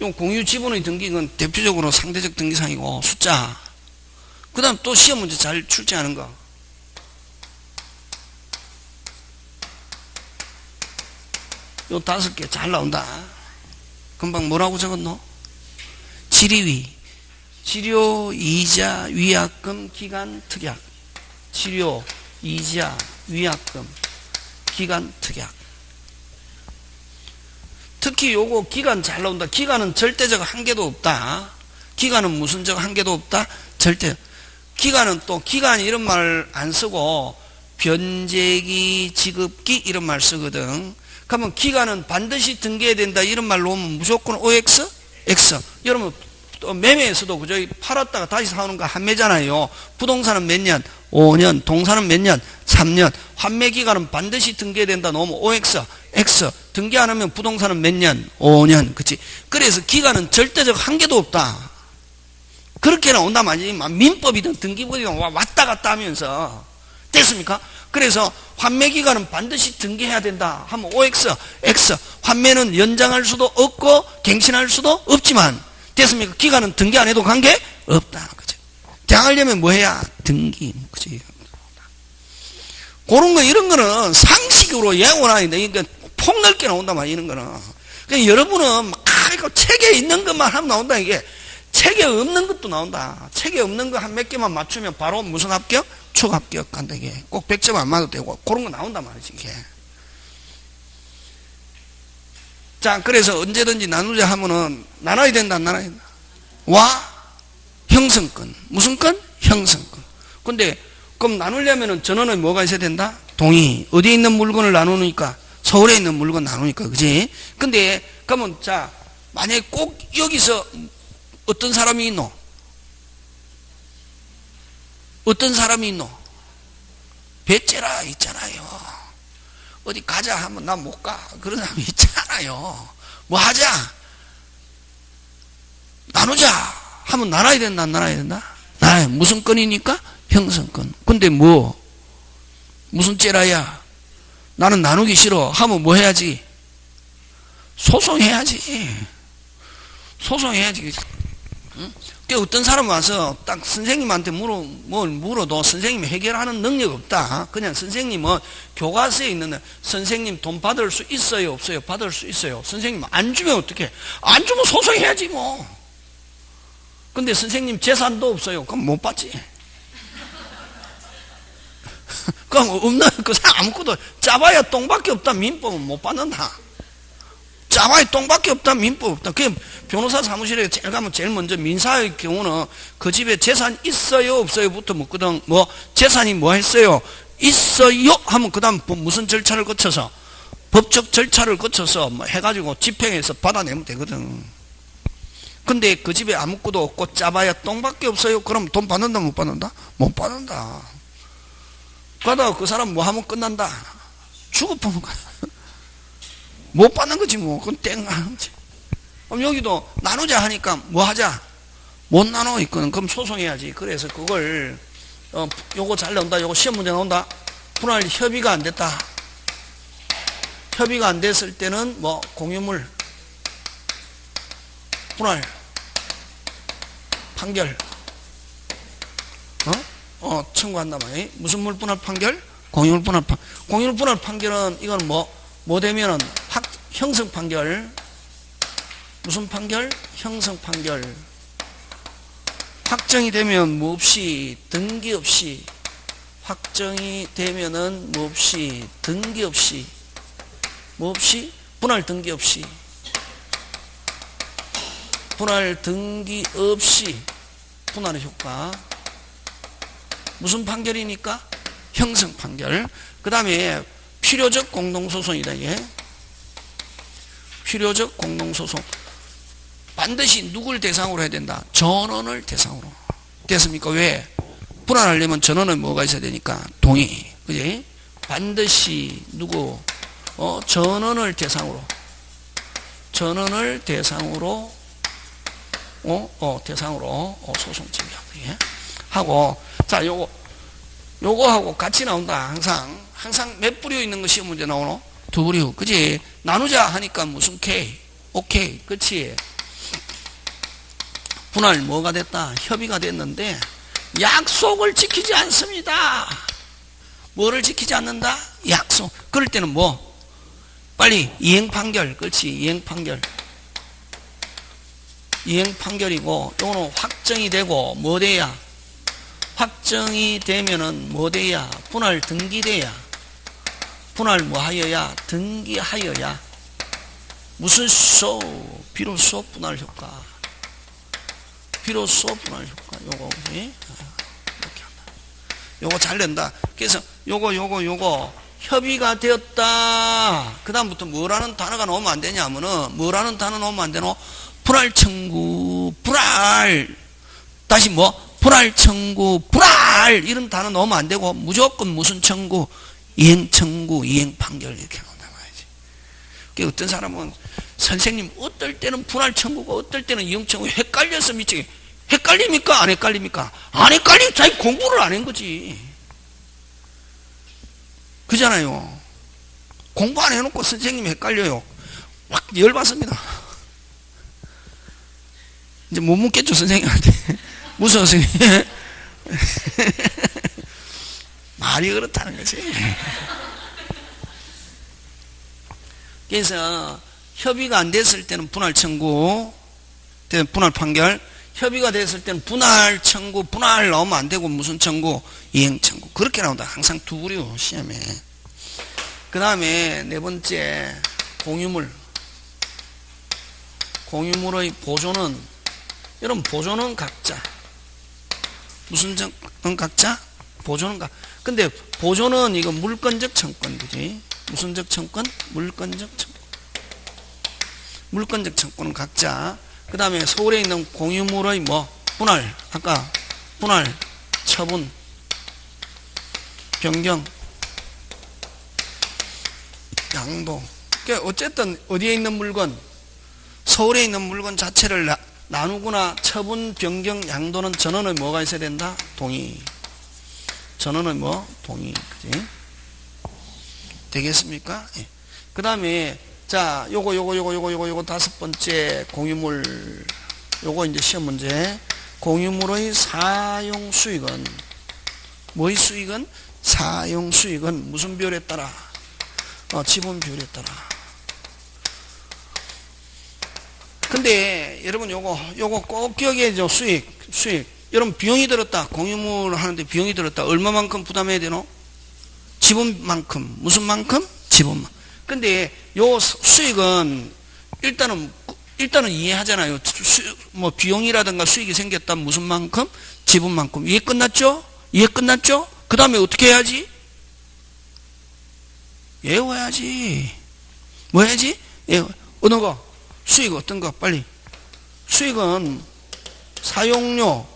요 공유 지분의 등기는 대표적으로 상대적 등기상이고 숫자. 그 다음 또 시험 문제 잘 출제하는 거. 요 5개 잘 나온다. 금방 뭐라고 적었노? 치료, 이자, 위약금, 기간, 특약. 치료, 이자, 위약금, 기간, 특약. 특히 요거 기간 잘 나온다. 기간은 절대적 한계도 없다. 기간은 무슨적 한계도 없다? 절대. 기간은 또 기간 이런 말 안 쓰고 변제기, 지급기 이런 말 쓰거든. 그러면 기간은 반드시 등기해야 된다 이런 말로 오면 무조건 OX? X. 여러분 또 매매에서도 그저 팔았다가 다시 사오는 거 환매잖아요. 부동산은 몇 년? 5년. 동산은 몇 년? 3년. 환매 기간은 반드시 등기해야 된다 놓으면 OX, X. 등기 안 하면 부동산은 몇 년? 5년. 그치? 그래서 기간은 절대적 한계도 없다. 그렇게 나온다 말이지. 민법이든 등기법이든 왔다 갔다 하면서. 됐습니까? 그래서 환매 기간은 반드시 등기해야 된다 하면 OX, X. 환매는 연장할 수도 없고 갱신할 수도 없지만, 됐습니까? 기간은 등기 안 해도 관계 없다. 그죠? 대항하려면 뭐 해야? 등기. 그지? 그런 거, 이런 거는 상식으로 예언하야 돼. 그러니까 폭넓게 나온다 말 이런 거는. 그러니까 여러분은 막 책에 있는 것만 하면 나온다. 이게 책에 없는 것도 나온다. 책에 없는 거 한 몇 개만 맞추면 바로 무슨 합격? 초합격 간다. 이게 꼭 100점 안 맞아도 되고 그런 거 나온다 말이지. 이게. 자, 그래서 언제든지 나누자 하면은 나눠야 된다 안 나눠야 된다? 와, 형성권. 무슨 건? 형성권. 근데 그럼 나누려면은 전원에 뭐가 있어야 된다? 동의. 어디에 있는 물건을 나누니까? 서울에 있는 물건 나누니까. 그지? 근데 그러면 자, 만약에 꼭 여기서 어떤 사람이 있노? 어떤 사람이 있노? 배째라 있잖아요. 어디 가자 하면 난 못 가. 그런 사람이 있잖아요. 뭐 하자. 나누자 하면 나눠야 된다 안 나눠야 된다? 나눠야. 무슨 건이니까? 형성권. 근데 뭐 무슨 째라야? 나는 나누기 싫어 하면 뭐 해야지? 소송해야지. 소송해야지. 응? 어떤 사람 와서 딱 선생님한테 뭘 물어도 선생님이 해결하는 능력 없다. 그냥 선생님은 교과서에 있는 선생님 돈 받을 수 있어요 없어요? 받을 수 있어요. 선생님 안 주면 어떡해? 안 주면 소송해야지 뭐. 근데 선생님 재산도 없어요. 그럼 못 받지. 그럼 없는 그 사람 아무것도 짜봐야 똥밖에 없다. 민법은 못 받는다. 짜봐야 똥밖에 없다. 민법 없다. 그 변호사 사무실에 제일 가면 제일 먼저 민사의 경우는 그 집에 재산 있어요 없어요부터 묻거든. 뭐 재산이 뭐 했어요? 있어요 하면 그 다음 무슨 절차를 거쳐서 법적 절차를 거쳐서 뭐 해가지고 집행해서 받아내면 되거든. 근데 그 집에 아무것도 없고 짜봐야 똥밖에 없어요. 그럼 돈 받는다 못 받는다? 못 받는다. 그러다가 그 사람 뭐 하면 끝난다. 죽어보는 거야. 못 받는 거지 뭐. 그건 땡 하는 거지. 그럼 여기도 나누자 하니까 뭐 하자? 못 나눠 있거든. 그럼 소송해야지. 그래서 그걸 요거 잘 나온다. 요거 시험 문제 나온다. 분할 협의가 안 됐다. 협의가 안 됐을 때는 뭐 공유물 분할 판결 청구한단 말이에요. 무슨 물 분할 판결? 공유물 분할 판결. 공유물 분할 판결은 이건 뭐 되면은 형성 판결. 무슨 판결? 형성 판결. 확정이 되면 뭐 없이 등기 없이 확정이 되면은 뭐 없이 등기 없이 뭐 없이 분할 등기 없이 분할 등기 없이 분할의 효과. 무슨 판결이니까? 형성 판결. 그 다음에 필요적 공동소송이다. 이게 필요적 공동소송. 반드시 누굴 대상으로 해야 된다? 전원을 대상으로. 됐습니까? 왜? 분할하려면 전원은 뭐가 있어야 되니까? 동의. 그지? 반드시 누구? 전원을 대상으로. 전원을 대상으로 대상으로 소송 진행 하고. 자, 요거하고 같이 나온다. 항상 몇 부류 있는 거 시험 문제 나오노? 2부류. 그지? 나누자 하니까 무슨 K? 오케이. 그치? 분할 뭐가 됐다? 협의가 됐는데 약속을 지키지 않습니다. 뭐를 지키지 않는다? 약속. 그럴 때는 뭐? 빨리 이행 판결. 그렇지? 이행 판결. 이행 판결이고, 요거는 확정이 되고 뭐 돼야? 확정이 되면은 뭐 돼야? 분할 등기돼야. 분할 뭐 하여야? 등기하여야. 무슨 비로소 분할 효과. 비로소 분할 효과. 요거 이렇게 한다. 요거 잘 낸다. 그래서 요거 협의가 되었다. 그 다음부터 뭐라는 단어가 나오면 안 되냐면은 뭐라는 단어 나오면 안 되노? 분할 청구, 분할. 다시 뭐? 분할 청구, 분할. 이런 단어 나오면 안 되고 무조건 무슨 청구? 이행 청구, 이행 판결 이렇게 나온단 말이지. 그 어떤 사람은 선생님 어떨 때는 분할 청구고 어떨 때는 이행 청구 헷갈려서 미치게. 헷갈립니까? 안 헷갈립니까? 안 헷갈리면 자기 공부를 안 한 거지. 그잖아요. 공부 안 해놓고 선생님이 헷갈려요. 막 열받습니다. 이제 못 묻겠죠, 선생님한테. 무서워, 선생님. 말이 그렇다는 거지. 그래서 협의가 안 됐을 때는 분할 청구, 분할 판결. 협의가 됐을 때는 분할 청구, 분할 나오면 안 되고 무슨 청구? 이행 청구. 그렇게 나온다. 항상 2부류 시험에. 그 다음에 4번째 공유물. 공유물의 보존은, 여러분 보존은 각자. 무슨 각자? 보존은 각자. 근데 보존은 이거 물건적 청권, 그지? 무슨적 청권? 물건적 청권. 물건적 청권은 각자. 그 다음에 서울에 있는 공유물의 뭐? 분할. 아까 분할, 처분, 변경, 양도. 그러니까 어쨌든 어디에 있는 물건? 서울에 있는 물건 자체를 나누거나 처분, 변경, 양도는 전원의 뭐가 있어야 된다? 동의. 전원의 뭐? 동의. 그지? 되겠습니까? 예. 그 다음에 자, 요거 5번째 공유물. 요거 이제 시험 문제. 공유물의 사용 수익은 뭐의 수익은? 사용 수익은 무슨 비율에 따라? 지분 비율에 따라. 근데 여러분 요거 꼭 기억해야죠. 수익. 여러분 비용이 들었다. 공유물 하는데 비용이 들었다. 얼마만큼 부담해야 되노? 지분만큼. 무슨 만큼? 지분만큼. 근데 요 수익은 일단은 이해하잖아요. 뭐 비용이라든가 수익이 생겼다 무슨 만큼? 지분만큼. 이해 끝났죠? 이해 끝났죠? 그 다음에 어떻게 해야지? 외워야지. 뭐 해야지? 어느 거? 수익 어떤 거? 빨리. 수익은 사용료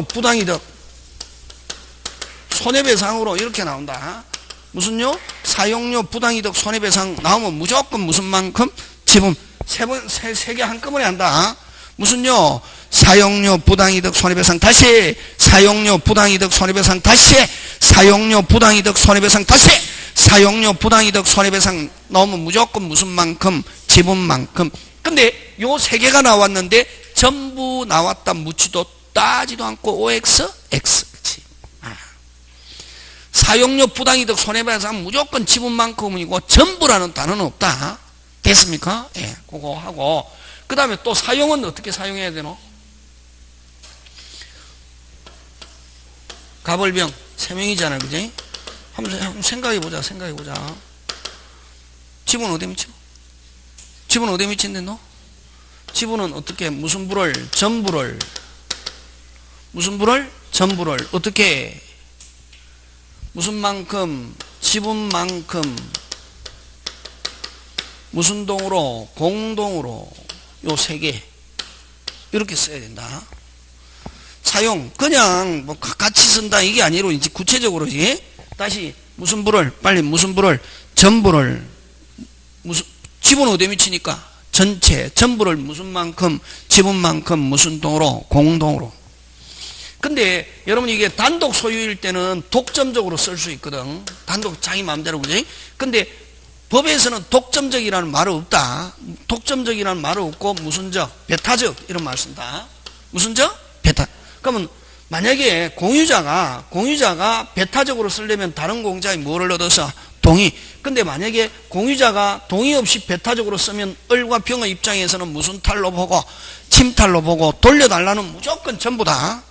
부당이득 손해배상으로 이렇게 나온다. 무슨요? 사용료 부당이득 손해배상 나오면 무조건 무슨 만큼? 지분. 세 개 한꺼번에 한다. 무슨요? 사용료 부당이득 손해배상 다시 사용료 부당이득 손해배상 다시 사용료 부당이득 손해배상 다시 사용료 부당이득 손해배상 나오면 무조건 무슨 만큼? 지분만큼. 근데 요 세 개가 나왔는데 전부 나왔다 묻지도 따지도 않고 OX, X. 그치? 사용료 부당이득 손해배상 무조건 지분만큼이고 전부라는 단어는 없다. 됐습니까? 예, 그거 하고 그 다음에 또 사용은 어떻게 사용해야 되노? 가벌병 3명이잖아, 그지? 한번 생각해보자. 지분 어디 미쳐? 지분 어디 미친데 너? 지분은 어떻게 무슨 부를 전부를 어떻게 무슨 만큼 지분만큼 무슨 동으로 공동으로 요 세 개 이렇게 써야 된다. 사용 그냥 뭐 같이 쓴다 이게 아니로 이제 구체적으로지. 다시 무슨 부를 빨리 무슨 부를 전부를 무슨 지분 어디에 미치니까 전체 전부를 무슨 만큼 지분만큼 무슨 동으로 공동으로. 근데 여러분 이게 단독 소유일 때는 독점적으로 쓸 수 있거든. 단독 자기 마음대로 그지? 근데 법에서는 독점적이라는 말은 없다. 독점적이라는 말은 없고 무슨적 배타적 이런 말 쓴다. 무슨적 배타. 그러면 만약에 공유자가 배타적으로 쓰려면 다른 공자의 뭐를 얻어서 동의. 근데 만약에 공유자가 동의 없이 배타적으로 쓰면 을과 병의 입장에서는 무슨 탈로 보고 침탈로 보고 돌려달라는 무조건 전부다.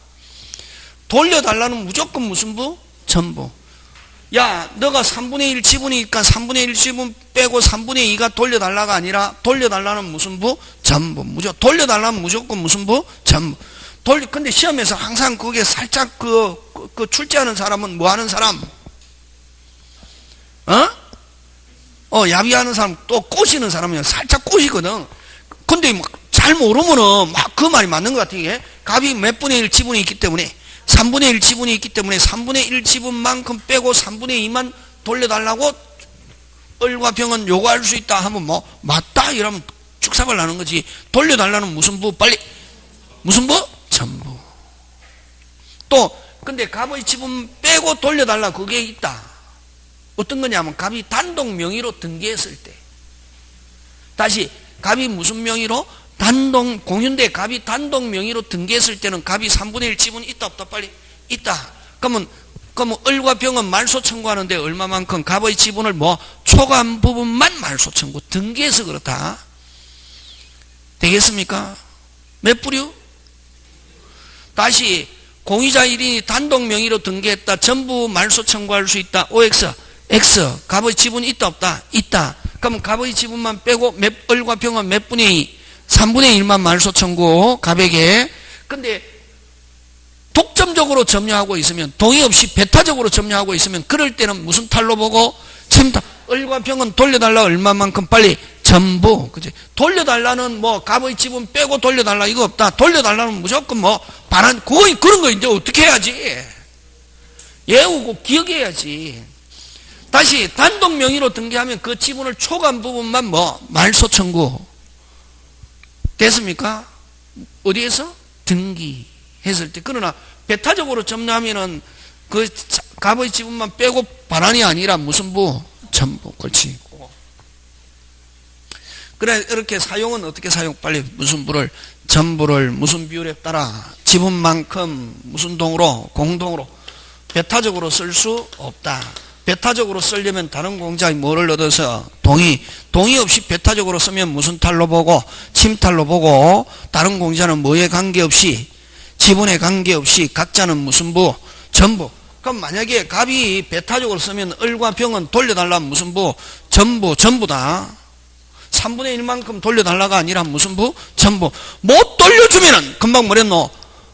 돌려달라는 무조건 무슨 부? 전부. 야 너가 3분의 1 지분이니까 3분의 1 지분 빼고 3분의 2가 돌려달라가 아니라 돌려달라는 무슨 부? 전부. 무조건 돌려달라는 무조건 무슨 부? 전부. 근데 시험에서 항상 그게 살짝 그 출제하는 사람은 뭐 하는 사람? 야비하는 사람 또 꼬시는 사람은 살짝 꼬시거든. 근데 잘 모르면은 막 그 말이 맞는 것 같은 게 갑이 몇 분의 1 지분이 있기 때문에 3분의 1 지분이 있기 때문에 3분의 1 지분만큼 빼고 3분의 2만 돌려달라고 을과 병은 요구할 수 있다 하면 뭐 맞다 이러면 축사발 나는 거지. 돌려달라는 무슨 부? 빨리 무슨 부? 전부. 또 근데 갑의 지분 빼고 돌려달라 그게 있다. 어떤 거냐면 갑이 단독 명의로 등기했을 때. 다시 갑이 무슨 명의로? 공유인데 갑이 단독 명의로 등기했을 때는 갑이 3분의 1 지분이 있다 없다? 빨리 있다. 그러면 을과 병은 말소 청구하는데 얼마만큼? 갑의 지분을 뭐 초과한 부분만 말소 청구. 등기해서 그렇다. 되겠습니까? 몇 부류? 다시 공유자 1인이 단독 명의로 등기했다. 전부 말소 청구할 수 있다. OX, X. 갑의 지분이 있다 없다? 있다. 그럼 갑의 지분만 빼고 을과 병은 몇 분의 2? 3분의 1만 말소 청구 갑에게. 근데 독점적으로 점유하고 있으면 동의 없이 배타적으로 점유하고 있으면 그럴 때는 무슨 탈로 보고? 침탈. 을과 병은 돌려달라 얼마만큼? 빨리 전부. 그지? 돌려달라는 뭐 갑의 지분 빼고 돌려달라 이거 없다. 돌려달라는 무조건 뭐 반환 그런 거 이제 어떻게 해야지? 외우고 기억해야지. 다시 단독 명의로 등기하면 그 지분을 초과한 부분만 뭐 말소 청구. 됐습니까? 어디에서? 등기했을 때. 그러나 배타적으로 점유하면은 그 갑의 지분만 빼고 반환이 아니라 무슨 부? 전부. 그렇지. 그래 이렇게 사용은 어떻게 사용? 빨리 무슨 부를? 전부를 무슨 비율에 따라 지분만큼 무슨 동으로? 공동으로. 배타적으로 쓸 수 없다. 배타적으로 쓰려면 다른 공자의 뭐를 얻어서? 동의 없이 배타적으로 쓰면 무슨 탈로 보고? 침탈로 보고. 다른 공자는 뭐에 관계없이? 지분에 관계없이 각자는 무슨 부? 전부. 그럼 만약에 갑이 배타적으로 쓰면 을과 병은 돌려달라면 무슨 부? 전부다. 3분의 1만큼 돌려달라가 아니라 무슨 부? 전부. 못 돌려주면은, 금방 뭐랬노?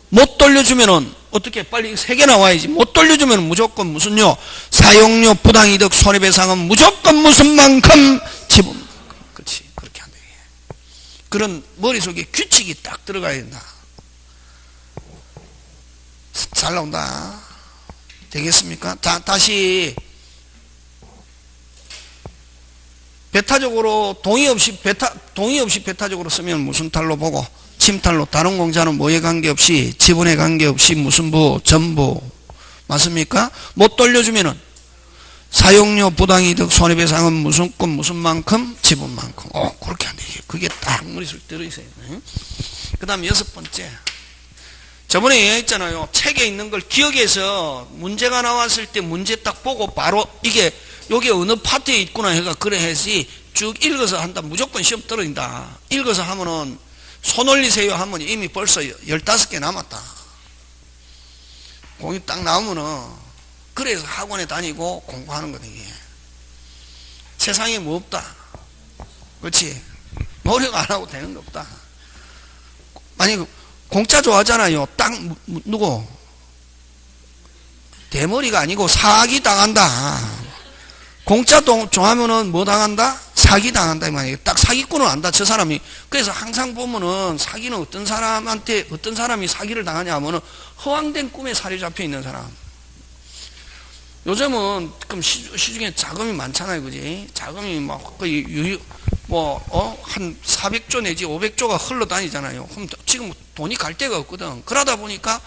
못 돌려주면은, 어떻게 빨리 3개 나와야지. 못 돌려주면은 무조건 무슨요? 사용료, 부당이득, 손해배상은 무조건 무슨 만큼 지분. 그렇지. 그렇게 안 돼. 그런 머릿속에 규칙이 딱 들어가야 된다. 잘 나온다. 되겠습니까? 자, 다시. 배타적으로 동의 없이 배타적으로 쓰면 무슨 탈로 보고, 침탈로, 다른 공자는 뭐에 관계없이, 지분에 관계없이 무슨 부, 전부. 맞습니까? 못 돌려주면은 사용료, 부당이득, 손해배상은 무슨 건 무슨 만큼, 지분만큼. 그렇게 안 돼. 그게 딱 머릿속에 들어있어요. 그 다음 6번째. 저번에 얘기했잖아요. 책에 있는 걸 기억해서 문제가 나왔을 때 문제 딱 보고 바로 이게 여기 어느 파트에 있구나 해가 그래 해야지 쭉 읽어서 한다. 무조건 시험 떨어진다. 읽어서 하면은 손 올리세요 하면 이미 벌써 15개 남았다. 공이 딱 나오면은 그래서 학원에 다니고 공부하는 거다 이게. 세상에 뭐 없다. 그렇지? 노력 안 하고 되는 거 없다. 만약 공짜 좋아하잖아요. 딱 누구? 대머리가 아니고 사기 당한다. 공짜 좋아하면은 뭐 당한다? 사기 당한다 이 말이에요. 딱 사기꾼을 안다. 저 사람이. 그래서 항상 보면은 사기는 어떤 사람한테 어떤 사람이 사기를 당하냐 하면은 허황된 꿈에 살이 잡혀 있는 사람. 요즘은 그럼 시중에 자금이 많잖아요, 그지? 자금이 막 거의 한 400조 내지 500조가 흘러다니잖아요. 그럼 지금 돈이 갈 데가 없거든. 그러다 보니까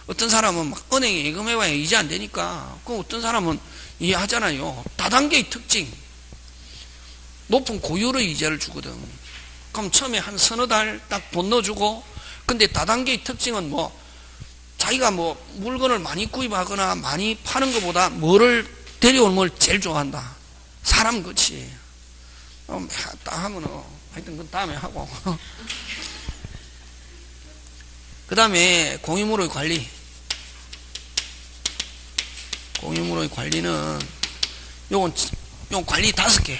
어떤 사람은 막 은행에 예금해봐야 이제 안 되니까. 그럼 어떤 사람은 이해하잖아요. 다단계의 특징. 높은 고율의 이자를 주거든. 그럼 처음에 한 서너 달 딱 돈 넣어주고, 근데 다단계의 특징은 뭐, 자기가 뭐 물건을 많이 구입하거나 많이 파는 것보다 뭐를 데려오는 걸 제일 좋아한다. 사람 그치. 딱 하면은, 하여튼 그 다음에 하고. 그 다음에 공유물의 관리. 공유물의 관리는 요건 관리 5개.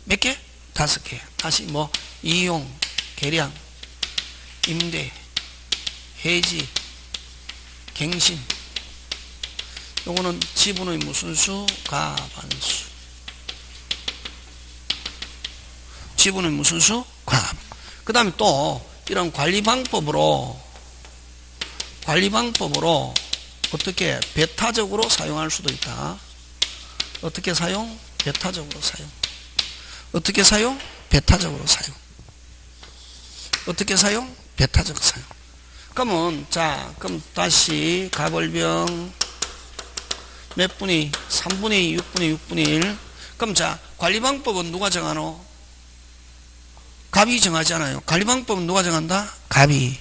몇 개? 5개. 다시 뭐 이용, 계량, 임대, 해지, 갱신. 요거는 지분의 무슨 수? 가반수. 지분의 무슨 수? 가반. 그 다음에 또 이런 관리 방법으로 어떻게 배타적으로 사용할 수도 있다. 어떻게 사용? 배타적으로 사용. 어떻게 사용? 배타적으로 사용. 어떻게 사용? 배타적으로 사용. 그러면 그럼 다시 가벌병 몇 분의 3분의 2, 6분의 6분의 1. 그럼 관리 방법은 누가 정하노? 갑이 정하잖아요. 관리 방법은 누가 정한다? 갑이.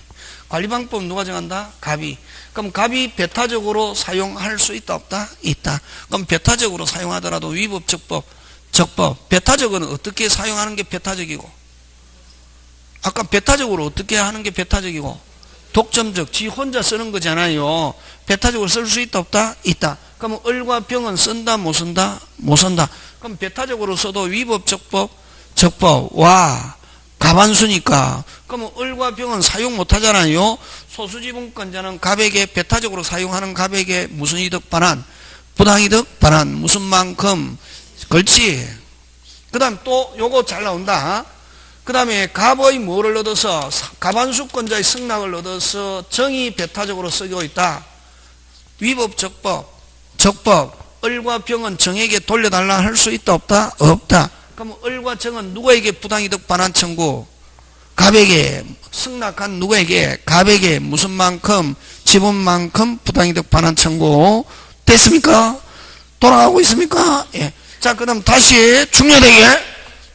관리 방법은 누가 정한다? 갑이. 그럼 갑이 배타적으로 사용할 수 있다 없다? 있다. 그럼 배타적으로 사용하더라도 위법, 적법, 적법. 배타적은 어떻게 사용하는 게 배타적이고, 아까 배타적으로 어떻게 하는 게 배타적이고, 독점적, 지 혼자 쓰는 거잖아요. 배타적으로 쓸 수 있다 없다? 있다. 그럼 을과 병은 쓴다 못 쓴다? 못 쓴다. 그럼 배타적으로 써도 위법, 적법, 적법. 와, 가반수니까. 그러면 을과 병은 사용 못 하잖아요. 소수지분권자는 갑에게 배타적으로 사용하는 갑에게 무슨 이득 반환? 부당이득 반환. 무슨 만큼? 그렇지. 그 다음 또 요거 잘 나온다. 그 다음에 갑의 뭐를 얻어서 가반수권자의 승낙을 얻어서 정의 배타적으로 쓰고 있다. 위법, 적법, 적법. 을과 병은 정에게 돌려달라 할 수 있다 없다? 없다. 그럼 을과 정은 누구에게 부당이득 반환 청구? 갑에게. 승낙한 누구에게? 갑에게. 무슨 만큼? 지분만큼 부당이득 반환 청구. 됐습니까? 돌아가고 있습니까? 예. 자, 그 다음 다시 중요되게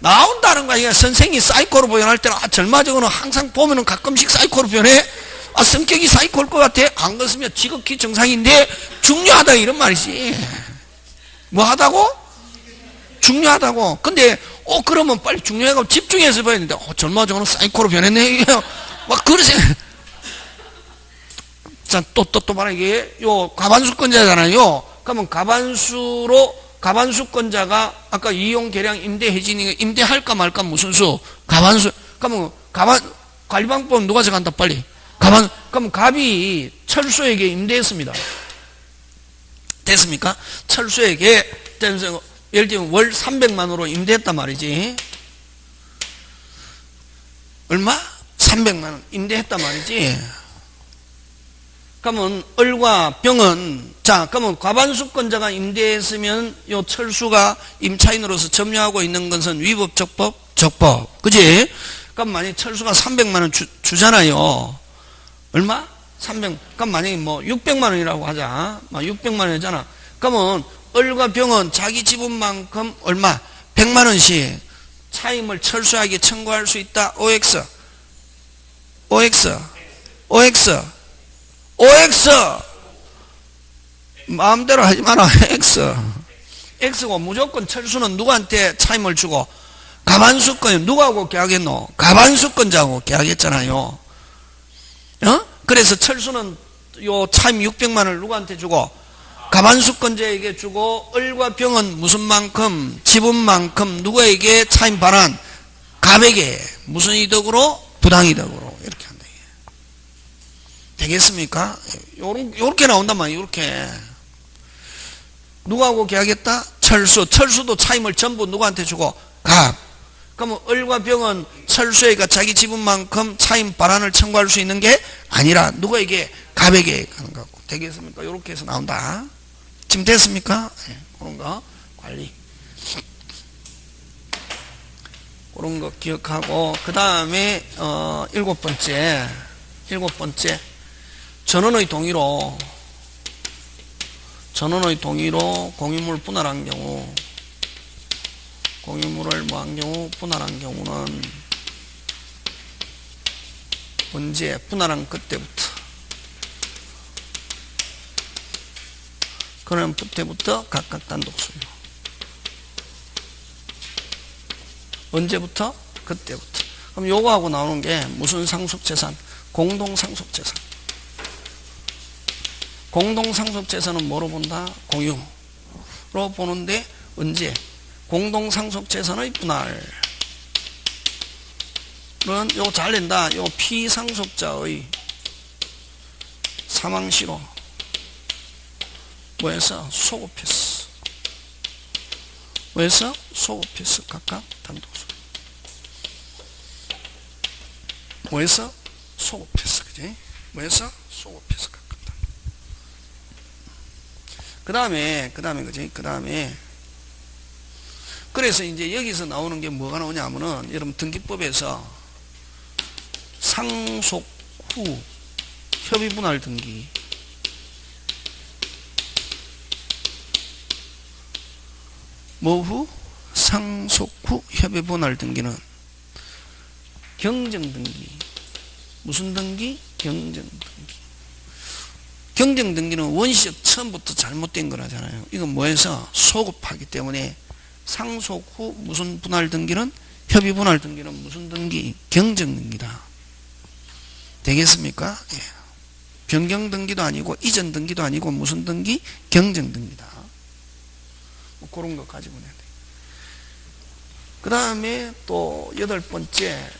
나온다는 거야. 선생이 사이코로 표현할 때는 절마적으로는 항상 보면은 가끔씩 사이코로 표현해. 성격이 사이코일 것 같아. 안 그렇으면 지극히 정상인데 중요하다 이런 말이지. 뭐 하다고? 중요하다고. 근데 그러면 빨리 중요하고 집중해서 봐야 되는데 절마적으로는 사이코로 변했네. 막 그러세요. 자, 또 말하게 요 가반수권자잖아요. 그러면 가반수로 가반수권자가 아까 이용 계량 임대 해지니까 임대할까 말까 무슨 수? 가반수. 그러면 관리방법 누가 정한다 빨리? 그럼 갑이 철수에게 임대했습니다. 됐습니까? 철수에게 예를 들면 월 300만원으로 임대했단 말이지. 얼마? 300만원 임대했단 말이지. 그러면 을과 병은 그러면 과반수권자가 임대했으면 요 철수가 임차인으로서 점유하고 있는 것은 위법 적법 그지? 그럼 만약에 철수가 300만원 주잖아요. 얼마? 300. 그럼 만약에 뭐 600만원이라고 하자. 600만원이잖아. 그러면 을과 병은 자기 지분만큼 얼마? 100만원씩 차임을 철수하게 청구할 수 있다. OX 마음대로 하지 마라. X고 무조건 철수는 누구한테 차임을 주고 가반수권 누구하고 계약했노? 가반수권자하고 계약했잖아요. 그래서 철수는 요 차임 600만원을 누구한테 주고 가반수권자에게 주고 을과 병은 무슨 만큼 지분만큼 누구에게 차임 반환? 갑에게 무슨 이득으로? 부당이득으로 이렇게 한다. 되겠습니까? 요렇게 나온단 말이에요. 요렇게 누구하고 계약했다? 철수도 차임을 전부 누구한테 주고? 갑. 그러면 을과 병은 철수에게 자기 지분만큼 차임 반환을 청구할 수 있는 게 아니라 누구에게? 갑에게 하는 거고. 되겠습니까? 요렇게 해서 나온다. 지금 됐습니까? 네, 그런 거 관리. 그런 거 기억하고 그 다음에 일곱 번째 전원의 동의로 공유물 분할한 경우 공유물을 뭐한 경우 분할한 경우는 언제? 분할한 그때부터 그런 그때부터 각각 단독 소유. 언제부터? 그때부터. 그럼 요거하고 나오는 게 무슨 상속재산? 공동상속재산. 공동상속재산은 뭐로 본다? 공유로 보는데 언제? 공동상속재산의 분할은 요거 잘 낸다. 요 피상속자의 사망시로 뭐해서? 소급해서 뭐해서? 소급해서 각각 단독소유. 뭐해서? 소급해서 그지? 뭐해서? 소급해서 각각 단독. 그 다음에 그지? 그 다음에 그래서 이제 여기서 나오는 게 뭐가 나오냐면은 여러분 등기법에서 상속 후 협의분할 등기 뭐 후? 상속 후 협의분할 등기는 경정등기. 무슨 등기? 경정등기. 경정등기는 원시적 처음부터 잘못된 거라잖아요. 이건 뭐해서? 소급하기 때문에 상속 후 무슨 분할 등기는? 협의분할 등기는 무슨 등기? 경정등기다. 되겠습니까? 예. 변경등기도 아니고 이전 등기도 아니고 무슨 등기? 경정등기다. 뭐 그런 거 가지고 내야 돼. 그 다음에 또 여덟 번째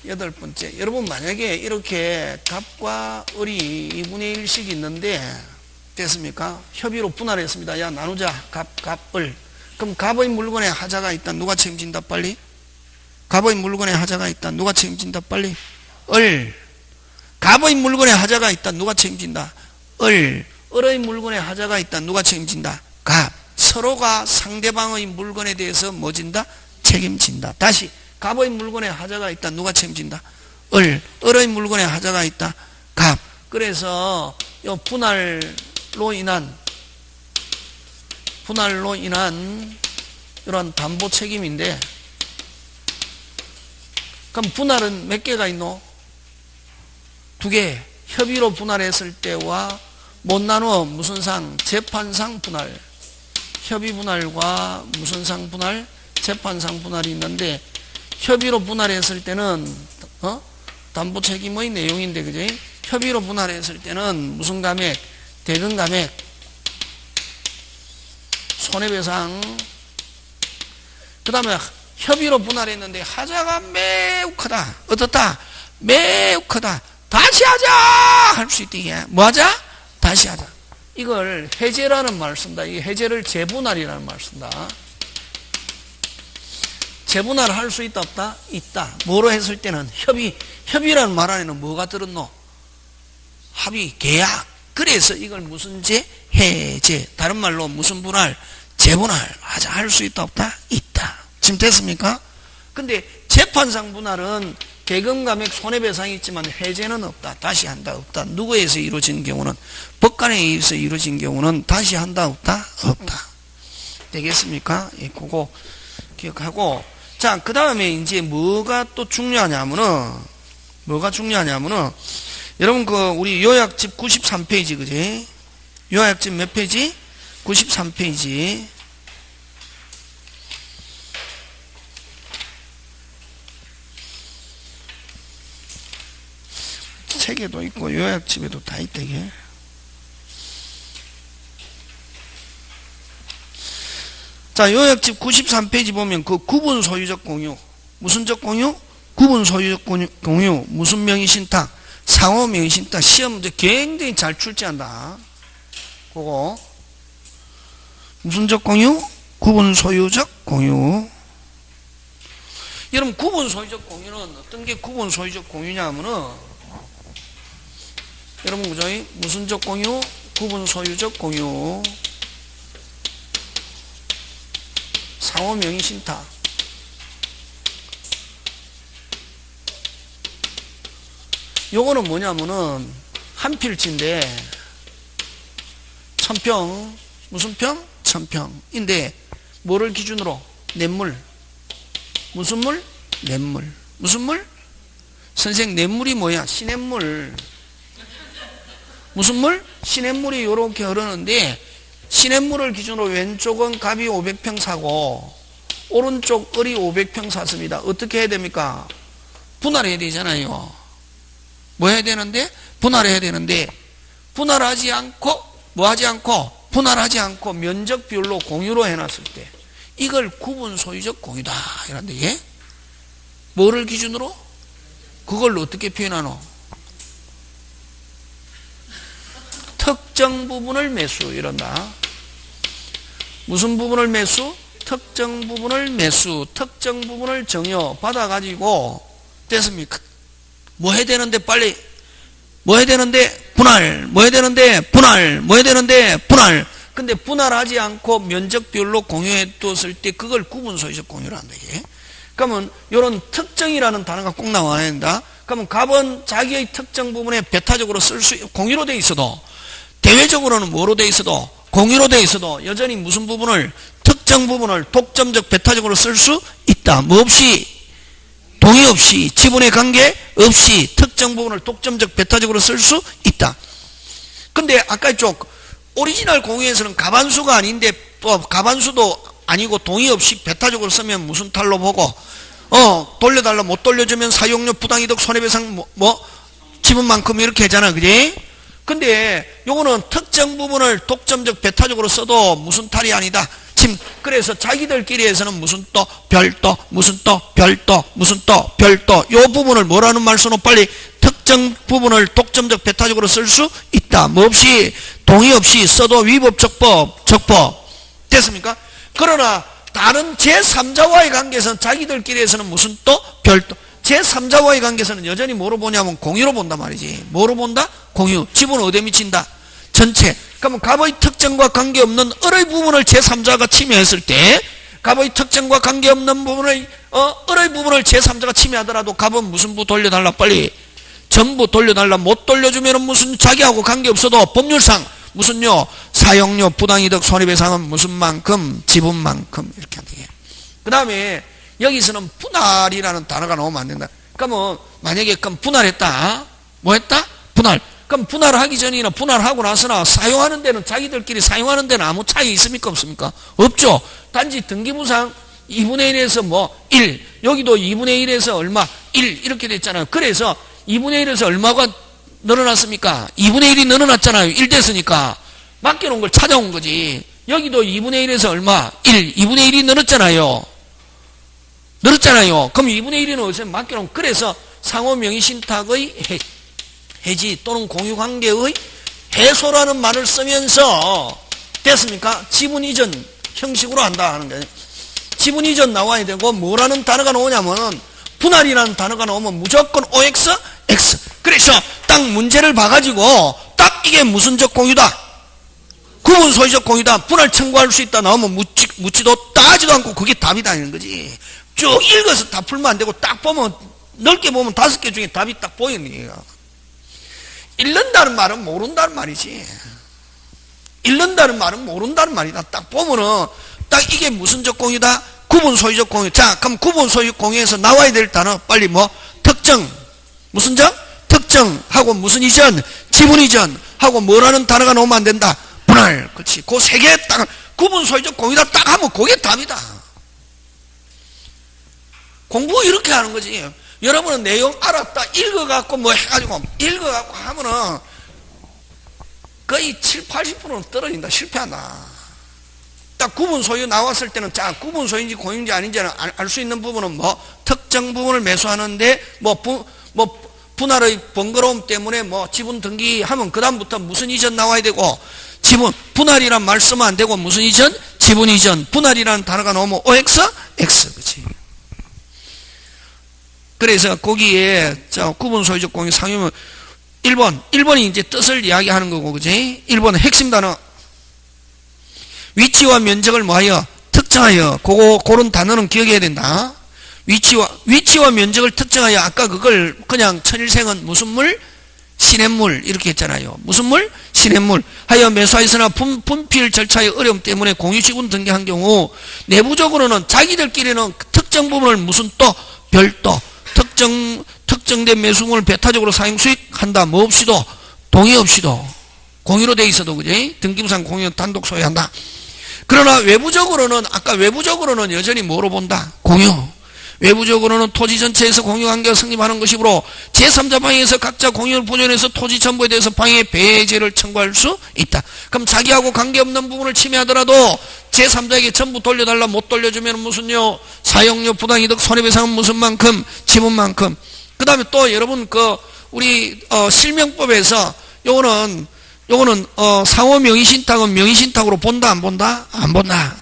여러분 만약에 이렇게 갑과 을이 2분의 1씩 있는데 됐습니까? 협의로 분할했습니다. 야 나누자. 갑, 을. 그럼 갑의 물건에 하자가 있다. 누가 책임진다 빨리? 갑의 물건에 하자가 있다. 누가 책임진다 빨리? 을. 갑의 물건에 하자가 있다. 누가 책임진다? 을. 을의 물건에 하자가 있다. 누가 책임진다? 갑. 서로가 상대방의 물건에 대해서 뭐 진다? 책임진다. 다시 갑의 물건에 하자가 있다. 누가 책임진다? 을. 을의 물건에 하자가 있다. 갑. 그래서 이 분할로 인한 이런 담보 책임인데 그럼 분할은 몇 개가 있노? 2개. 협의로 분할했을 때와 못 나누어 무슨 상? 재판상 분할. 협의 분할과 무슨 상 분할? 재판상 분할이 있는데 협의로 분할했을 때는 담보 책임의 내용인데 그지? 협의로 분할했을 때는 무슨 감액? 대금 감액, 손해배상 그 다음에 협의로 분할했는데 하자가 매우 크다. 어떻다? 매우 크다. 다시 하자! 할 수 있다. 이게. 뭐 하자? 다시 하자. 이걸 해제라는 말을 쓴다. 이 해제를 재분할이라는 말을 쓴다. 재분할을 할 수 있다 없다? 있다. 뭐로 했을 때는 협의라는 말 안에는 뭐가 들었노? 합의, 계약. 그래서 이걸 무슨 제? 해제. 다른 말로 무슨 분할? 재분할. 하자. 할 수 있다 없다? 있다. 지금 됐습니까? 근데 재판상 분할은 대금감액 손해배상이 있지만 해제는 없다. 다시 한다 없다. 누구에 의해서 이루어진 경우는 법관에 의해서 이루어진 경우는 다시 한다 없다? 없다. 되겠습니까? 예, 그거 기억하고. 자, 그 다음에 이제 뭐가 또 중요하냐면은 여러분 그 우리 요약집 93페이지 그지? 요약집 몇 페이지? 93페이지. 책에도 있고 요약집에도 다 있다 이게. 자, 요약집 93페이지 보면 그 구분 소유적 공유. 무슨적 공유? 구분 소유적 공유. 무슨 명의신탁? 상호 명의신탁. 시험 문제 굉장히 잘 출제한다. 그거. 무슨적 공유? 구분 소유적 공유. 여러분 구분 소유적 공유는 어떤 게 구분 소유적 공유냐 하면은 여러분 그죠? 무슨적 공유? 구분 소유적 공유. 상호 명의신탁. 요거는 뭐냐면은 한 필지인데 1000평. 무슨 평? 1000평인데 뭐를 기준으로? 냇물. 무슨 물? 냇물. 무슨 물? 선생 냇물이 뭐야? 시냇물. 무슨 물? 시냇물이 요렇게 흐르는데 시냇물을 기준으로 왼쪽은 갑이 500평 사고 오른쪽 을이 500평 샀습니다. 어떻게 해야 됩니까? 분할해야 되잖아요. 뭐 해야 되는데? 분할해야 되는데 분할하지 않고 뭐 하지 않고 분할하지 않고 면적 비율로 공유로 해놨을 때 이걸 구분 소유적 공유다 이런데 예? 뭐를 기준으로? 그걸 어떻게 표현하노? 특정 부분을 매수 이런다. 무슨 부분을 매수? 특정 부분을 매수. 특정 부분을 정여 받아가지고 됐습니까? 뭐 해야 되는데 빨리 뭐 해야 되는데 분할. 뭐 해야 되는데 분할. 뭐 해야 되는데 분할. 근데 분할하지 않고 면적 비율로 공유해 뒀을 때 그걸 구분 소유적 공유를 한다 이게. 그러면 이런 특정이라는 단어가 꼭 나와야 된다. 그러면 갑은 자기의 특정 부분에 배타적으로 쓸 수 공유로 돼 있어도 대외적으로는 뭐로 돼 있어도 공유로 돼 있어도 여전히 무슨 부분을 특정 부분을 독점적 배타적으로 쓸 수 있다. 뭐 없이? 동의 없이 지분의 관계 없이 특정 부분을 독점적 배타적으로 쓸 수 있다. 근데 아까 이쪽 오리지널 공유에서는 가반수가 아닌데 또 가반수도 아니고 동의 없이 배타적으로 쓰면 무슨 탈로 보고 돌려달라 못 돌려주면 사용료 부당이득 손해배상 뭐 지분만큼 이렇게 하잖아 그지? 근데 요거는 특정 부분을 독점적 배타적으로 써도 무슨 탈이 아니다. 지금 그래서 자기들끼리에서는 무슨 또 별도 무슨 또 별도 무슨 또 별도 요 부분을 뭐라는 말 써놓고 빨리 특정 부분을 독점적 배타적으로 쓸 수 있다. 뭐 없이 동의 없이 써도 위법 적법 됐습니까? 그러나 다른 제3자와의 관계에서는 자기들끼리에서는 무슨 또 별도 제3자와의 관계에서는 여전히 뭐로 보냐면 공유로 본단 말이지. 뭐로 본다? 공유. 지분은 어디에 미친다? 전체. 그러면 갑의 특정과 관계없는 을의 부분을 제3자가 침해했을 때 갑의 특정과 관계없는 부분을 을의 부분을 제3자가 침해하더라도 갑은 무슨 부 돌려달라 빨리 전부 돌려달라. 못 돌려주면 무슨 자기하고 관계없어도 법률상 무슨요 사용료 부당이득 손해배상은 무슨 만큼 지분만큼 이렇게 하는 그 다음에 여기서는 분할이라는 단어가 나오면 안 된다. 그러면 만약에 그럼 분할했다. 뭐 했다? 분할. 그럼 분할하기 전이나 분할하고 나서나 사용하는 데는 자기들끼리 사용하는 데는 아무 차이 있습니까? 없습니까? 없죠. 단지 등기부상 2분의 1에서 뭐 1 여기도 2분의 1에서 얼마 1 이렇게 됐잖아요. 그래서 2분의 1에서 얼마가 늘어났습니까? 2분의 1이 늘어났잖아요. 1 됐으니까 맡겨놓은 걸 찾아온 거지. 여기도 2분의 1에서 얼마 1 2분의 1이 늘었잖아요. 늘었잖아요. 그럼 2분의 1은 어디서 맡겨놓으면, 그래서 상호 명의신탁의 해지 또는 공유관계의 해소라는 말을 쓰면서 됐습니까? 지분 이전 형식으로 한다 하는 거예요. 지분 이전 나와야 되고, 뭐라는 단어가 나오냐면은 분할이라는 단어가 나오면 무조건 OX, X. 그래서 딱 문제를 봐가지고 딱 이게 무슨적 공유다, 구분 소유적 공유다, 분할 청구할 수 있다 나오면 묻지도 따지도 않고 그게 답이다 이런 거지. 쭉 읽어서 다 풀면 안 되고 딱 보면, 넓게 보면 5개 중에 답이 딱 보이는 얘기야. 읽는다는 말은 모른다는 말이지. 읽는다는 말은 모른다는 말이다. 딱 보면은 딱 이게 무슨적 공유다, 구분 소유적 공유. 자, 그럼 구분 소유적 공유에서 나와야 될 단어 빨리 뭐? 특정. 무슨 적? 특정하고 무슨 이전? 지분 이전 하고 뭐라는 단어가 나오면 안 된다. 분할. 그렇지. 그 세 개 딱 구분 소유적 공유다 딱 하면 그게 답이다. 공부 이렇게 하는 거지. 여러분은 내용 알았다 읽어갖고 뭐 해가지고 읽어갖고 하면은 거의 7, 80%는 떨어진다. 실패한다. 딱 구분 소유 나왔을 때는, 자, 구분 소유인지 공유인지 아닌지는 알 수 있는 부분은 뭐 특정 부분을 매수하는데 분할의 번거로움 때문에 뭐 지분 등기하면 그 다음부터 무슨 이전 나와야 되고, 지분 분할이란 말 쓰면 안 되고 무슨 이전? 지분 이전. 분할이라는 단어가 나오면 OX, X. 그렇지. 그래서 거기에 자, 구분 소유적 공유 상유면 1번이 이제 뜻을 이야기하는 거고, 그지? 1번은 핵심 단어. 위치와 면적을 뭐하여? 특정하여. 그런 단어는 기억해야 된다. 위치와 면적을 특정하여. 아까 그걸 그냥 천일생은 무슨 물? 시냇물. 이렇게 했잖아요. 무슨 물? 시냇물. 하여 매수하였으나 분필 절차의 어려움 때문에 공유지분 등기한 경우, 내부적으로는 자기들끼리는 특정 부분을 무슨 또 별도 특정된 매수물을 배타적으로 사용 수익한다. 뭐 없이도, 동의 없이도, 공유로 돼 있어도, 그지? 등기부상 공유 단독 소유한다. 그러나 외부적으로는, 아까 외부적으로는 여전히 뭐로 본다? 공유. 외부적으로는 토지 전체에서 공유관계가 성립하는 것이므로 제3자 방해에서 각자 공유를 보존해서 토지 전부에 대해서 방해 배제를 청구할 수 있다. 그럼 자기하고 관계없는 부분을 침해하더라도 제3자에게 전부 돌려달라. 못 돌려주면 무슨요? 사용료, 부당이득, 손해배상은 무슨 만큼? 지분만큼. 그 다음에 또 여러분 우리 실명법에서 요거는 상호 명의신탁은 명의신탁으로 본다 안 본다? 안 본다.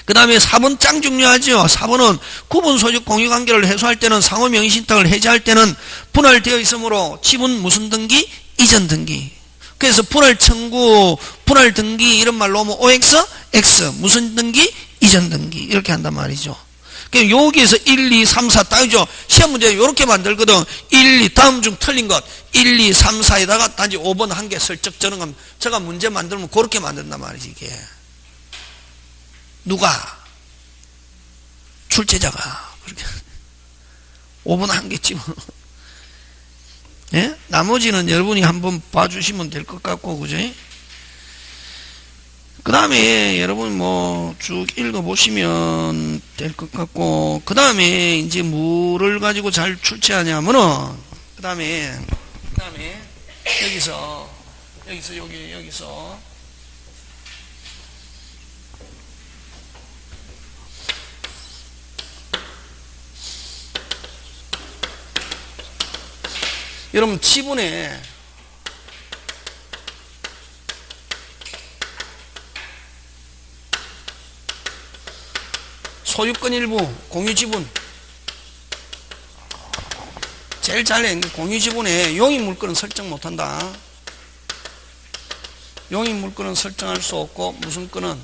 그 다음에 4번 짱 중요하죠. 4번은 구분 소유적 공유관계를 해소할 때는 상호 명의신탁을 해제할 때는 분할되어 있으므로 지분 무슨 등기? 이전 등기. 그래서 분할 청구, 분할 등기 이런 말로 하면 OX, X 무슨 등기? 이전 등기. 이렇게 한단 말이죠. 여기에서 1, 2, 3, 4 딱이죠. 시험 문제 이렇게 만들거든. 1, 2 다음 중 틀린 것 1, 2, 3, 4에다가 단지 5번 한 개 슬쩍 저는 건 제가 문제 만들면 그렇게 만든단 말이지. 이게 누가? 출제자가 그렇게 5번 한 개쯤. 예? 나머지는 여러분이 한번 봐주시면 될 것 같고, 그죠? 그 다음에 여러분 뭐 쭉 읽어보시면 될 것 같고, 그 다음에 이제 뭐를 가지고 잘 출제하냐면은, 그 다음에 여기서 여러분 지분에 소유권 일부, 공유지분 제일 잘해. 공유지분에 용익물건은 설정 못한다. 용익물건은 설정할 수 없고 무슨 건은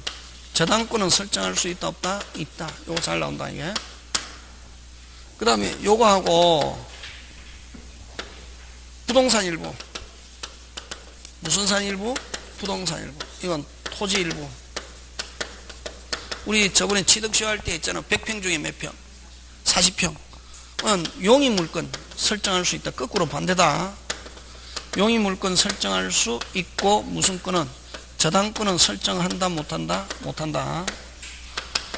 저당권은 설정할 수 있다 없다? 있다. 요거 잘 나온다 이게. 그 다음에 요거하고 부동산 일부. 무슨 산 일부? 부동산 일부. 이건 토지 일부. 우리 저번에 취득쇼 할 때 했잖아. 100평 중에 몇 평? 40평. 용익물건 설정할 수 있다. 거꾸로 반대다. 용익물건 설정할 수 있고 무슨 건은 저당권은 설정한다 못한다? 못한다.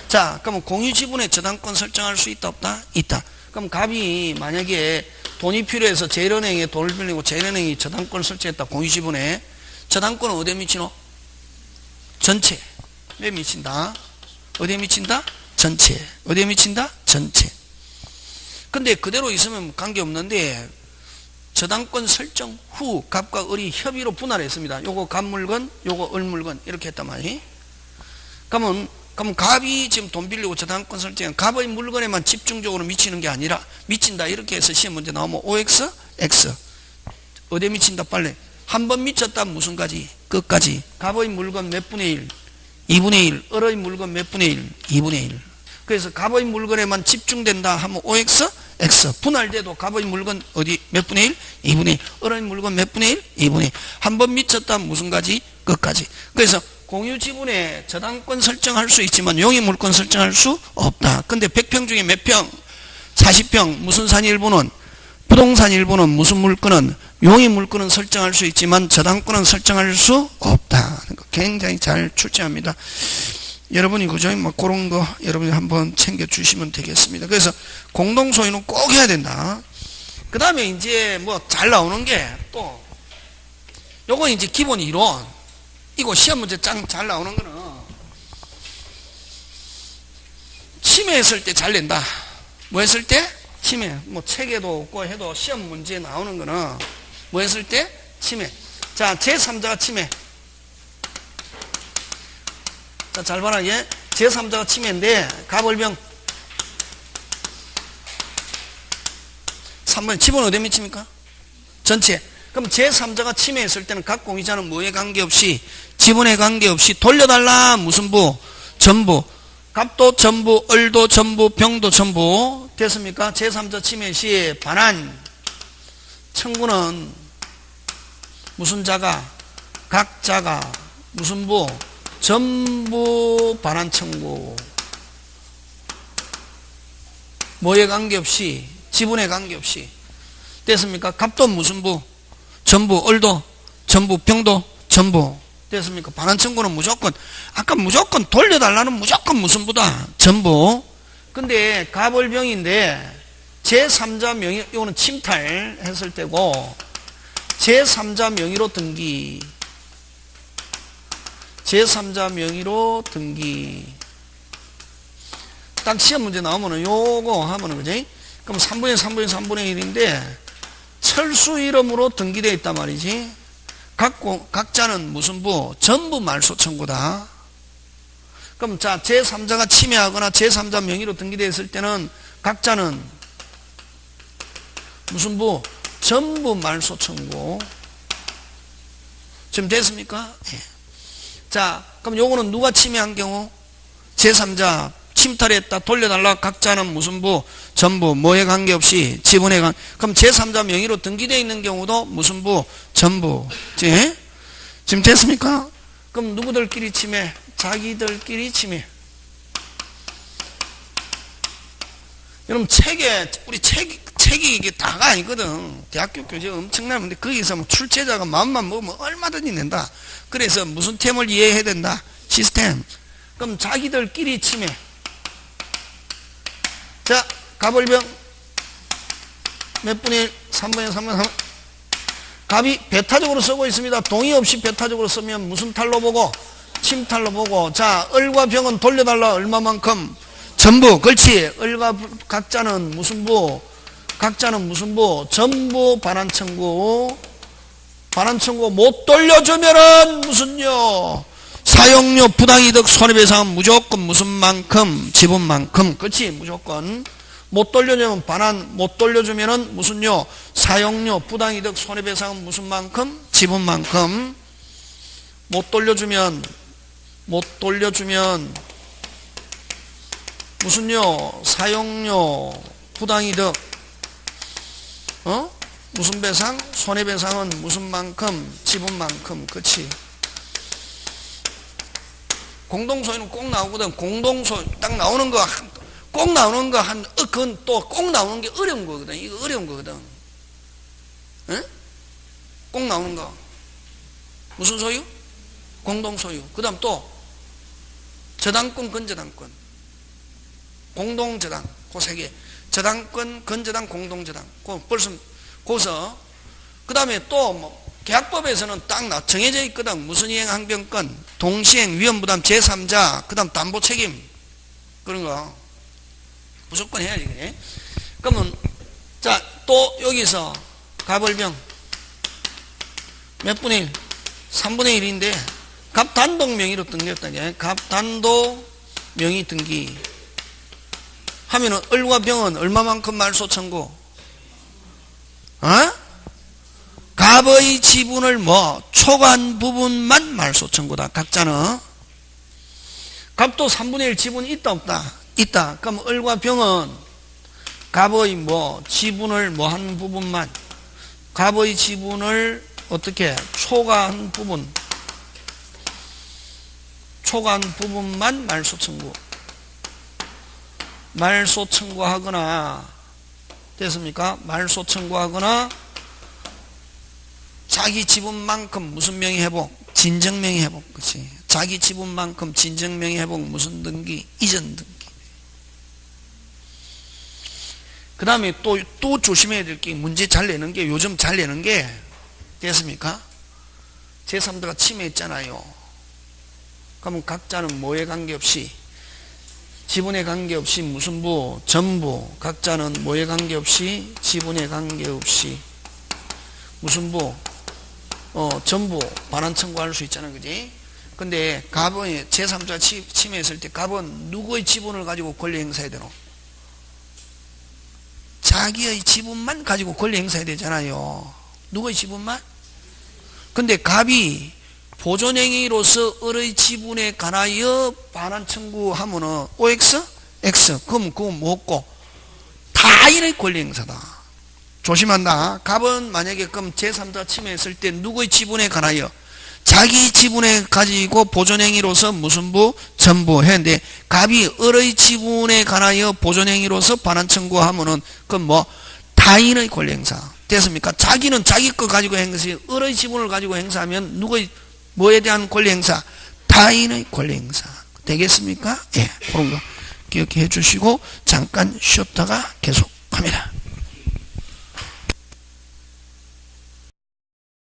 자, 그러면 공유지분에 저당권 설정할 수 있다 없다? 있다. 그럼 갑이 만약에 돈이 필요해서 제일은행에 돈을 빌리고 제일은행이 저당권을 설정했다. 공유지분에 저당권은 어디에 미치노? 전체. 왜 미친다? 어디에 미친다? 전체. 어디에 미친다? 전체. 근데 그대로 있으면 관계없는데 저당권 설정 후 갑과 을이 협의로 분할했습니다. 요거 갑물건, 요거 을물건 이렇게 했단 말이에요. 그러면 갑이 지금 돈 빌리고 저당권 설정은 갑의 물건에만 집중적으로 미치는 게 아니라 미친다 이렇게 해서 시험 문제 나오면 OX, X 어디에 미친다 빨리 한 번 미쳤다 무슨 가지? 끝까지. 갑의 물건 몇 분의 1? 2분의 1. 을의 물건 몇 분의 1? 2분의 1. 그래서 갑의 물건에만 집중된다 하면 OX, X. 분할돼도 갑의 물건 어디 몇 분의 1? 2분의 1. 을의 물건 몇 분의 1? 2분의 1. 한 번 미쳤다 무슨 가지? 끝까지. 그래서 공유 지분에 저당권 설정할 수 있지만 용의 물권 설정할 수 없다. 근데 100평 중에 몇 평? 40평. 무슨 산 일부는? 부동산 일부는 무슨 물권은? 용의 물권은 설정할 수 있지만 저당권은 설정할 수 없다. 굉장히 잘 출제합니다. 여러분이 그죠? 뭐 그런 거 여러분이 한번 챙겨 주시면 되겠습니다. 그래서 공동 소유는 꼭 해야 된다. 그 다음에 이제 뭐 잘 나오는 게 또 요거 이제 기본 이론. 이거 시험 문제 짱 잘 나오는 거는 침해했을 때 잘 낸다. 뭐 했을 때? 침해. 뭐 책에도 없고 해도 시험 문제에 나오는 거는 뭐 했을 때? 침해. 자, 제3자가 침해. 자, 잘 봐라. 얘 제3자가 침해인데 갑을병 3번 지분 어디에 미칩니까? 전체. 그럼 제3자가 침해했을 때는 각 공유자는 뭐에 관계없이 지분에 관계없이 돌려달라. 무슨 부? 전부. 갑도 전부, 을도 전부, 병도 전부. 됐습니까? 제3자 침해 시에 반환 청구는 무슨 자가? 각자가 무슨 부? 전부 반환 청구. 뭐에 관계없이? 지분에 관계없이. 됐습니까? 갑도 무슨 부? 전부, 을도 전부, 병도 전부. 됐습니까? 반환 청구는 무조건 아까 무조건 돌려달라는 무조건 무슨 부다? 전부. 근데 갑을병인데 제3자 명의 이거는 침탈했을 때고 제3자 명의로 등기 제3자 명의로 등기 딱 시험 문제 나오면은 요거 하면은 그지? 그럼 3분의 3분의 3분의 1인데 철수 이름으로 등기되어 있단 말이지. 각자는 무슨 부? 전부 말소 청구다. 그럼 자 제3자가 침해하거나 제3자 명의로 등기되어 있을 때는 각자는 무슨 부? 전부 말소 청구. 지금 됐습니까? 예. 자 그럼 요거는 누가 침해한 경우? 제3자 침탈했다 돌려달라. 각자는 무슨 부? 전부. 뭐에 관계없이? 지분에 관계. 그럼 제3자 명의로 등기되어 있는 경우도 무슨 부? 전부. 예? 지금 됐습니까? 그럼 누구들끼리 침해? 자기들끼리 침해. 여러분 우리 책이 이게 다가 아니거든. 대학교 교재 엄청나는데 거기서 뭐 출제자가 마음만 먹으면 얼마든지 낸다. 그래서 무슨 템을 이해해야 된다? 시스템. 그럼 자기들끼리 침해. 자, 갑을병 몇 분의 1? 3분의 3분의 3. 갑이 배타적으로 쓰고 있습니다. 동의 없이 배타적으로 쓰면 무슨 탈로 보고? 침탈로 보고. 자, 을과 병은 돌려달라. 얼마만큼? 전부. 그렇지. 을과 각자는 무슨 부? 각자는 무슨 부? 전부 반환 청구. 반환 청구 못 돌려주면은 무슨요? 사용료, 부당이득, 손해배상은 무조건 무슨 만큼? 지분만큼. 그렇지. 무조건. 못 돌려주면 반환, 못 돌려주면은 무슨요? 사용료, 부당이득, 손해배상은 무슨 만큼? 지분만큼. 못 돌려주면 무슨요? 사용료, 부당이득, 무슨 배상? 손해배상은 무슨 만큼? 지분만큼. 그렇지. 공동소유는 꼭 나오거든. 공동소유 딱 나오는 거 꼭 나오는 거 그건 또 꼭 나오는 게 어려운 거거든. 이거 어려운 거거든. 응? 꼭 나오는 거. 무슨 소유? 공동소유. 그 다음 또 저당권, 건저당권. 공동저당. 그 세 개. 저당권, 건저당, 공동저당. 거기서 그 다음에 또 뭐 계약법에서는 딱 정해져 있거든. 무슨 이행 항변권, 동시행, 위험부담, 제3자, 그 다음 담보책임. 그런 거 무조건 해야지. 그래? 그러면 자, 또 여기서 갑을병 몇 분의 1? 3분의 1인데 갑단독 명의로 등기했다. 갑단독 명의 등기 하면은 을과 병은 얼마만큼 말소 청구? 갑의 지분을 초과한 부분만 말소 청구다. 각자는 갑도 3분의 1 지분이 있다 없다? 있다. 그럼 을과 병은 갑의 지분을 한 부분만, 갑의 지분을 어떻게 초과한 부분만 말소 청구하거나 됐습니까? 말소 청구하거나 자기 지분만큼 무슨 명의 회복? 진정명의 회복. 그치? 자기 지분만큼 진정명의 회복 무슨 등기? 이전 등기. 그 다음에 또 조심해야 될 게 문제 잘 내는 게 요즘 잘 내는 게 됐습니까? 제3자가 침해했잖아요. 그러면 각자는 뭐에 관계없이 지분에 관계없이 무슨 부? 전부. 각자는 뭐에 관계없이 지분에 관계없이 무슨 부? 전부 반환 청구할 수 있잖아. 그지? 근데 갑은 제3자 침해했을 때 갑은 누구의 지분을 가지고 권리 행사해야 되노? 자기의 지분만 가지고 권리 행사해야 되잖아요. 누구의 지분만? 근데 갑이 보존행위로서 을의 지분에 관하여 반환 청구하면은 OX? X. 그럼 그거 뭐고? 타인의 권리 행사다. 조심한다. 갑은 만약에 그럼 제3자 침해했을 때 누구의 지분에 관하여? 자기 지분에 가지고 보존행위로서 무슨 부? 전부 했는데 갑이 을의 지분에 관하여 보존행위로서 반환 청구하면은 그건 타인의 권리 행사. 됐습니까? 자기는 자기 거 가지고 행사해. 을의 지분을 가지고 행사하면 누구의 뭐에 대한 권리 행사? 타인의 권리 행사. 되겠습니까? 예, 그런 거 기억해 주시고 잠깐 쉬었다가 계속합니다.